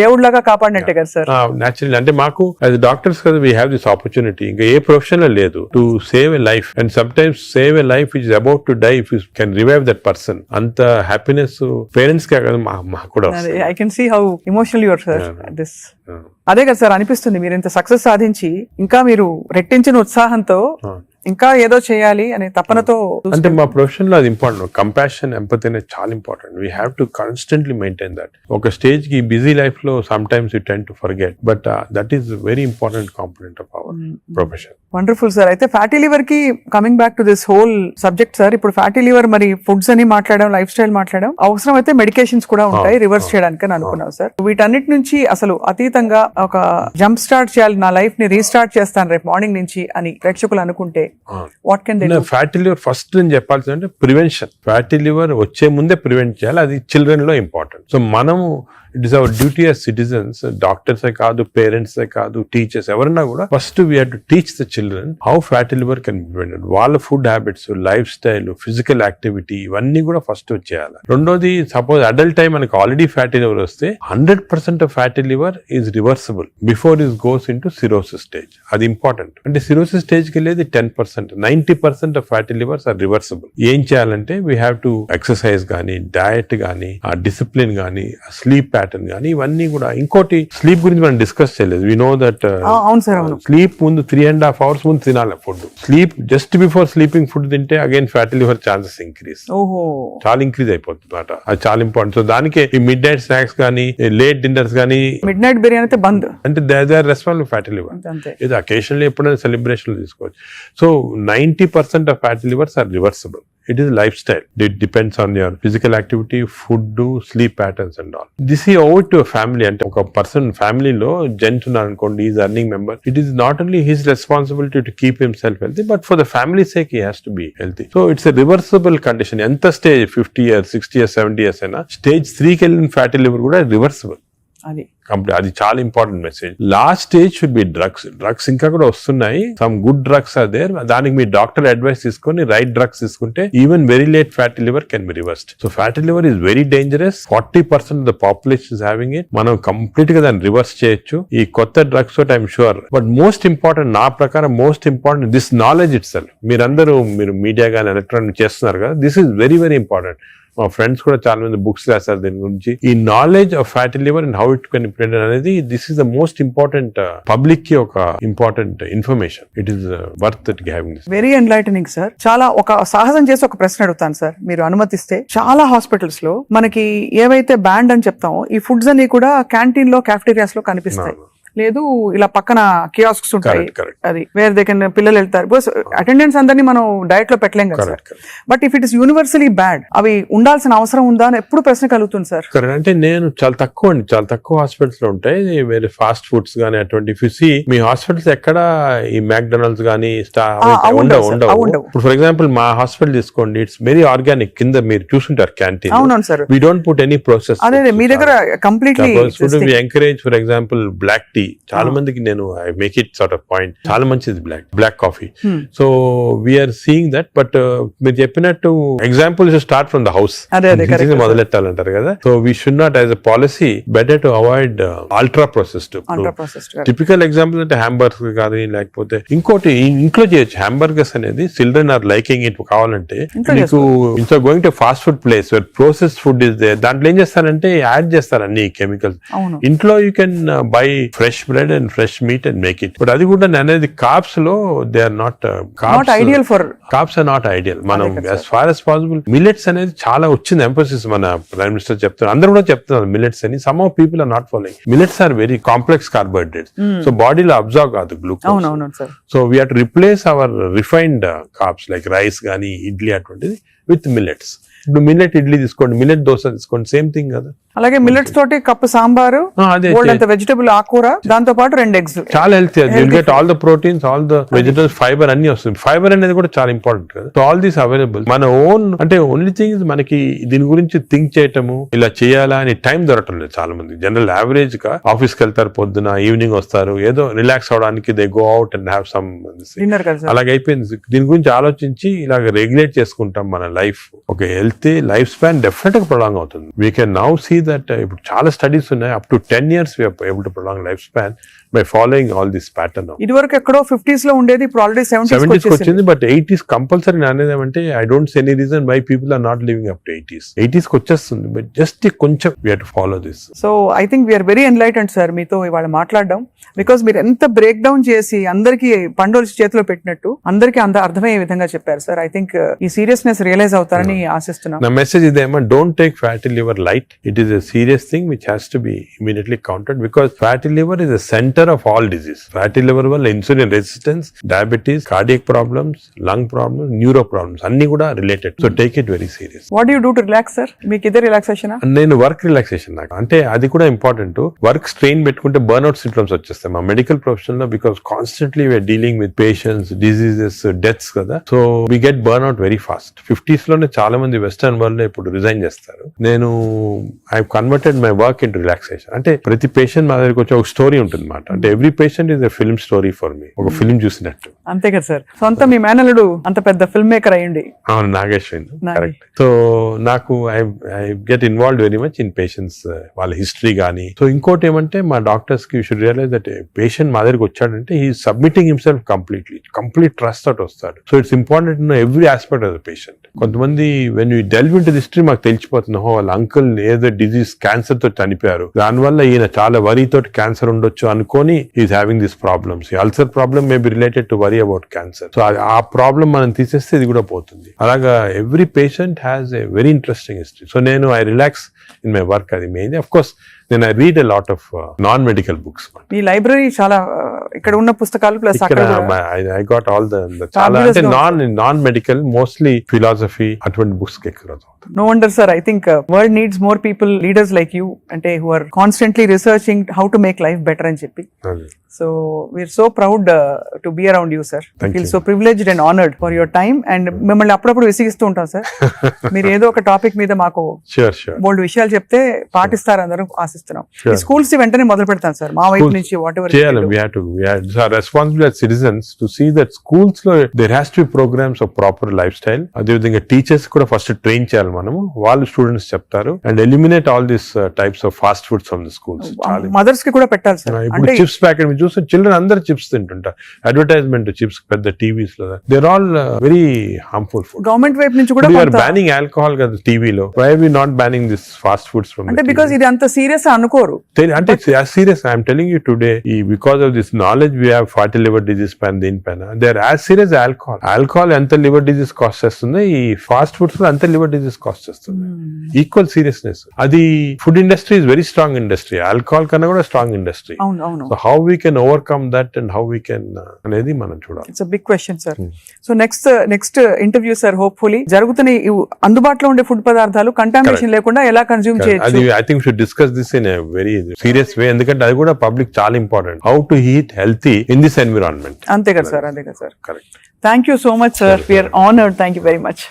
దేవుడిలాగా కాపాడినట్టే కదా సార్. న్యాచురల్ అంటే మాకు యాజ్ డాక్టర్స్ కదా వీ హ్యావ్ దిస్ ఆపర్చునిటీ. ఇంకా ఏ ప్రొఫెషన్ లో లేదు to save a life, and sometimes save a life which is about to die if you can revive that person. అంత happiness parents కే కదా మాకు కూడా. I can see how emotional you are sir this. అదే కదా sir అనిపిస్తుంది, మీరు ఇంత సక్సెస్ సాధించి ఇంకా మీరు రెట్టించిన ఉత్సాహంతో ఇంకా ఏదో చేయాలి అనే తపనతో. అంటే మా ప్రొఫెషన్ లో అది ఇంపార్టెంట్, కంపాషన్, ఎంపతి అనేది చాలా important. We have to constantly maintain that. ఒక స్టేజ్ కి బిజీ లైఫ్ లో some times you tend to forget, but that is very important component of our profession. Wonderful sir. అయితే fatty liver కి coming back to this whole subject sir, ఇప్పుడు fatty liver మరి foods అని మాట్లాడడం, life style మాట్లాడడం, అవసరం అయితే medications కూడా ఉంటాయి రివర్స్ చేయడానికి అని అనుకున్నాం సార్. వీటన్నిటి నుంచి అసలు అతీతంగా ఒక జంప్ స్టార్ట్ చేయాలి, నా లైఫ్ ని రీస్టార్ట్ చేస్తాను రేపు మార్నింగ్ నుంచి అని ప్రేక్షకులు అనుకుంటే what can they? Fatty liver first నేను చెప్పాల్సింది అంటే ప్రివెన్షన్. ఫ్యాటీ లివర్ వచ్చే ముందే ప్రివెంట్ చేయాలి, అది చిల్డ్రన్ లో ఇంపార్టెంట్. సో మనము it is our duty as citizens, డాక్టర్సే కాదు, పేరెంట్సే కాదు, టీచర్స్ ఎవరన్నా కూడా first we have to teach the children how fatty liver can be prevented. వాళ్ళ food habits, lifestyle, physical activity ఇవన్నీ కూడా ఫస్ట్ వచ్చేయాలి. రెండోది, సపోజ్ అడల్ట్ టైం మనకి ఆల్రెడీ ఫ్యాటీ లివర్ వస్తే 100% of fatty liver is reversible before is goes into cirrhosis stage. అది important. అంటే cirrhosis stage కి వెళ్ళేది 10%, 90% of fatty livers are reversible. ఏం చేయాలంటే వీ హ్యావ్ టు ఎక్సర్సైజ్ గానీ, డయట్ గానీ, ఆ డిసిప్లిన్ గానీ, స్లీప్ ప్యాటర్న్ కానీ ఇవన్నీ కూడా. ఇంకోటి స్లీప్ గురించి మనం డిస్కస్ చేయలేదు. వి నో దట్ స్లీప్ ముందు 3.5 hours ముందు తినాలి food. Sleep just before sleeping food తింటే again fatty liver chances increase, చాలా ఇంక్రీజ్ అయిపోతుంది అన్నమాట. అది చాలా ఇంపార్టెంట్. సో దానికి ఈ మిడ్ నైట్ స్నాక్స్ కానీ, లేట్ డిన్నర్స్ కానీ, మిడ్ నైట్ బిర్యానీ బంద్ అంటే they are responsible fatty liver. ఇది అకేషనల్లీ ఎప్పుడైనా సెలబ్రేషన్ తీసుకోవచ్చు. So 90% of fatty livers are reversible. It is lifestyle. It depends on your physical activity, food, sleep patterns and all. This is over to a family. And a person family lo gent unnarukondi, is earning member. It is not only his responsibility to keep himself healthy, but for the family's sake he has to be healthy. So it's a reversible condition. Enta stage 50 years, 60 years, 70 years aina stage 3 ki ellin fatty liver kuda reversible. అది చాలా important message. Last stage should be drugs ఇంకా కూడా వస్తున్నాయి. Some good drugs are there. దానికి మీ doctor advice తీసుకొని right drugs తీసుకుంటే even very late fatty liver can be reversed. So fatty liver is very dangerous. 40% of the population is having it. మనం complete గా దాన్ని రివర్స్ చేయొచ్చు ఈ కొత్త డ్రగ్స్ తోటి, I'm sure. But most important, నా ప్రకారం most important this knowledge it self. మీరు మీడియా కానీ ఎలక్ట్రానిక్ చేస్తున్నారు కదా, this is very very important. మా ఫ్రెండ్స్ కూడా చాలా మంది బుక్స్ రాశారు దీని గురించి. ఈ knowledge of fatty liver and how it can prevent అనేది, this is the most important public కి ఒక important information. It is worth it having this. Very enlightening sir. చాలా ఒక సాహసం చేసి ఒక ప్రశ్న అడుగుతాను సార్, మీరు అనుమతిస్తే. చాలా హాస్పిటల్స్ లో మనకి ఏవైతే బ్యాండ్ అని చెప్తామో ఈ ఫుడ్స్ అన్ని కూడా క్యాంటీన్ లో, క్యాఫ్టీరియాస్ లో కనిపిస్తాయి. లేదు ఇలా పక్కన కియాస్క్స్ ఉంటాయి, కరెక్ట్ అది వేర్ దే కెన్ పిల్లలు వెళ్తారు. బికాస్ అటెండెన్స్ అందరినీ మనం డైట్ లో పెట్టలేం కదా sir. But if it is universally bad, అవి ఉండాల్సిన అవసరం ఉందా అని ఎప్పుడు ప్రశ్న కలుగుతుంది సార్. కరెక్ట్. అంటే నేను చాలా తక్కువ హాస్పిటల్స్ లో ఉంటాయి వేరే ఫాస్ట్ ఫుడ్స్ గానీ అటువంటి. ఇఫ్ యు సీ మీ హాస్పిటల్స్ ఎక్కడ ఈ మ్యాక్డొనాల్డ్స్ గానీ ఉండవు. ఇప్పుడు ఫర్ ఎగ్జాంపుల్ మా హాస్పిటల్ తీసుకోండి, ఇట్స్ వెరీ ఆర్గానిక్. కింద మీరు చూసుంటారు క్యాంటీన్. అవునవును sir. We don't put any process. అదే మీ దగ్గర completely we encourage for example black tea. చాలా మందికి నేను I make it sort of point, చాలా మంచిది black coffee. So we're seeing that. But మీరు చెప్పినట్టు example start from the house మొదలెట్టాలంటారు కదా. So we should not as a policy better to avoid ultra processed. Typical example అంటే hamburger కానీ లేకపోతే ఇంకోటి ఇంట్లో చేయొచ్చు. హ్యాంబర్గర్స్ అనేది చిల్డ్రన్ ఆర్ లైకింగ్ ఇట్. కావాలంటే మీకు ఇంట్లో going to fast food place where processed food is there, దాంట్లో ఏం చేస్తారంటే యాడ్ చేస్తారు అన్ని కెమికల్స్. ఇంట్లో you can buy fresh bread and fresh meat and make it. But అది కూడా అనేది కార్బ్స్ లో they are not ideal for carbs are not ideal. మనం as far as possible millets అనేది చాలా వచ్చింది ఎంఫోసిస్. మన ప్రైమ్ మినిస్టర్ చెప్తున్నారు, అందరూ కూడా చెప్తున్నారు మిల్లెట్స్ అని. Some of people are not following. Millets are very complex carbohydrates. So బాడీలో అబ్జర్వ్ కాదు glucose. So we have to replace our refined carbs like rice గానీ ఇడ్లీ అటువంటిది విత్ మిల్లెట్స్. ఇప్పుడు మిల్లెట్ ఇడ్లీ తీసుకోండి, మిల్లెట్ దోశ తీసుకోండి, సేమ్ థింగ్ కదా. అలాగే మిల్లెట్స్ తోటి కప్పు సాంబారు, వెజిటబుల్ ఆకుకూర, దాంతో పాటు 2 eggs. చాలా healthy. You'll get all the proteins, all the vegetables, fibre అన్ని వస్తుంది. ఫైబర్ అనేది కూడా చాలా ఇంపార్టెంట్ కదా. So all these available. మన ఓన్ అంటే ఓన్లీ థింగ్ మనకి దీని గురించి థింక్ చేయటము, ఇలా చేయాలా అని టైం దొరకటం లేదు చాలా మంది. జనరల్ యావరేజ్ గా ఆఫీస్కి వెళ్తారు, పొద్దున ఈవినింగ్ వస్తారు, ఏదో రిలాక్స్ అవడానికి they go out and have some dinner. అలాగే అయిపోయింది. దీని గురించి ఆలోచించి ఇలాగ రెగ్యులేట్ చేసుకుంటాం మన లైఫ్. ఒక హెల్తీ లైఫ్ స్పాన్ డెఫినెట్ గా ప్రొలాంగ్ అవుతుంది. We can now see that ఇప్పుడు చాలా స్టడీస్ ఉన్నాయి, up to 10 years we are able to prolong life span by following all this pattern. ఇది వరకు ఎక్కడో 50s లో ఉండేది, ఇప్పుడు ఆల్రెడీ 70s వచ్చింది. బట్ 80s కంపల్సరీ అనేది ఏమంటే I don't see any reason why people are not living up to 80s కి వచ్చేస్తుంది. బట్ జస్ట్ కొంచెం we have to follow this. So I think we're very enlightened sir మీతో ఇవాళ మాట్లాడడం. Because మీరు ఎంత బ్రేక్ డౌన్ చేసి అందరికి పండోలు చేతిలో పెట్టినట్టు అందరికి అర్థమయ్యే విధంగా చెప్పారు సార్. ఐ థింక్ ఈ సీరియస్నెస్ రియలైజ్ అవుతారని ఆశిస్తున్నాం. నా మెసేజ్ ఇదేమో, don't take fatty liver light. It is a serious thing which has to be immediately counted, because fatty liver is the center of all disease. Fatty liver వల్ల insulin resistance, diabetes, cardiac problems, lung problems, neuro problems అన్ని కూడా related. So take it very serious. What you do to relax sir? మీకు ఇదే relaxation? నేను work relaxation. నాకు అంటే అది కూడా ఇంపార్టెంట్. వర్క్ స్ట్రెయిన్ పెట్టుకుంటే బర్న్అవుట్ సింప్టమ్స్ వచ్చేస్తాయి మా మెడికల్ ప్రొఫెషన్ లో. Because constantly we're dealing with patients, diseases, deaths కదా. So we get burnout very fast. 50s లోనే చాలా మంది వెస్టర్న్ వరల్డ్ లో ఇప్పుడు రిజైన్ చేస్తారు. నేను I converted my work into relaxation. అంటే ప్రతి పేషెంట్ మా దగ్గరికి వచ్చి ఒక స్టోరీ ఉంటుంది అన్నమాట. అంటే every patient is a film story for me. ఒక ఫిల్మ్ చూసినట్టు. అంతే కదా సార్. సొంత మీ మేనల్లుడు అంత పెద్ద ఫిల్మ్ మేకర్ అయ్యండి. అవును, నాగేశ్వరి. కరెక్ట్. సో నాకు I get involved very much in patients, వాళ్ళ హిస్టరీ కానీ. సో ఇంకోటి ఏమంటే మా డాక్టర్స్ కి you should realise that patient మా దగ్గరికి వచ్చాడంటే he submitting himself complete trust తోటి వస్తాడు. So it's important to know every aspect of the patient. కొంతమంది when you delve into the history మాకు తెలిసిపోతుంది, వాళ్ళ అంకుల్ ఏదో డిజీజ్ క్యాన్సర్ తో చనిపోయారు, దానివల్ల ఈయన చాలా వరీ తోటి క్యాన్సర్ ఉండొచ్చు అనుకొని is having this problems. Ulcer problem may be related to worry about cancer. So ఆ ప్రాబ్లమ్ మనం తీసేస్తే ఇది కూడా పోతుంది. అలాగా every patient has a very interesting history. So నేను I relax in my work. అది main. Of course then I read a lot of non-medical books. ఈ లైబ్రరీ చాలా ఇక్కడ ఉన్న పుస్తకాలు plus I got all the చాలా అంటే non-medical, mostly philosophy అటువంటి బుక్స్ ఎక్కువ. No wonder sir, I think world needs more people, leaders like you, అంటే who are constantly researching how to make life better అని చెప్పి. So we're so proud to be around you sir. I feel so privileged and honored for your time, and మిమ్మల్ని అప్పుడప్పుడు విసిగిస్తూ ఉంటాం sir. మీరు ఏదో ఒక topic మీద మాకు బోల్డ్ విషయాలు చెప్తే పాటిస్తారు అందరం ఆశిస్తున్నాం. ఈ స్కూల్స్ వెంటనే మొదలు పెడతాం సార్ మా వైపు నుంచి. వాట్ ఎవర్ చేయాలి, we have to responsible as citizens to see that schools లో there has to be programs of proper lifestyle. అదే విధంగా టీచర్స్ కూడా ఫస్ట్ ట్రైన్ చేయాలి మనము. వాళ్ళు స్టూడెంట్స్ చెప్తారు. And eliminate all this types of fast foods from the schools. Mothers కి కూడా పెట్టాలి సార్. ఇప్పుడు చిప్స్ ప్యాకెట్ మీరు చూస్తే చిల్డ్రన్ అందరు చిప్స్ తింటుంటారు. అడ్వర్టైజ్మెంట్ చిప్స్ పెద్ద టీవీస్ లో, there all very harmful food. Government వైపు నుంచి కూడా బ్యానింగ్ ఆల్కహాల్ కదా టీవీలో. Why we not banning this fast foods from? అంటే బికాజ్ ఇది అంత సీరియస్ అనుకోరు. అంటే as serious I'm telling you today, because of this knowledge we have fatty liver disease పైన దీనిపైన they are as serious as alcohol ఎంత liver disease cause చేస్తుంది, ఈ ఫాస్ట్ ఫుడ్స్ లో అంత లివర్ డిజీజ్ కాస్ట్ చేస్తుంది. Equal seriousness. అది food industry is very strong industry, alcohol కన్నా కూడా స్ట్రాంగ్ ఇండస్ట్రీ. అవును అవును. So how we can overcome that and how we can అనేది మనం చూడాలి. It's a big question sir. So next interview sir, hopefully జరుగుతున్న ఈ అందుబాటులో ఉండే ఫుడ్ పదార్థాలు కంటామినేషన్ లేకుండా ఎలా కన్జ్యూమ్ అది చేయొచ్చు. I think should discuss this in a very serious way, ఎందుకంటే అది కూడా పబ్లిక్ చాలా important. How to eat healthy in this environment. అంతే కదా సార్, అంతే కదా sir. Correct. Thank you so much sir, we're honored. Thank you very much.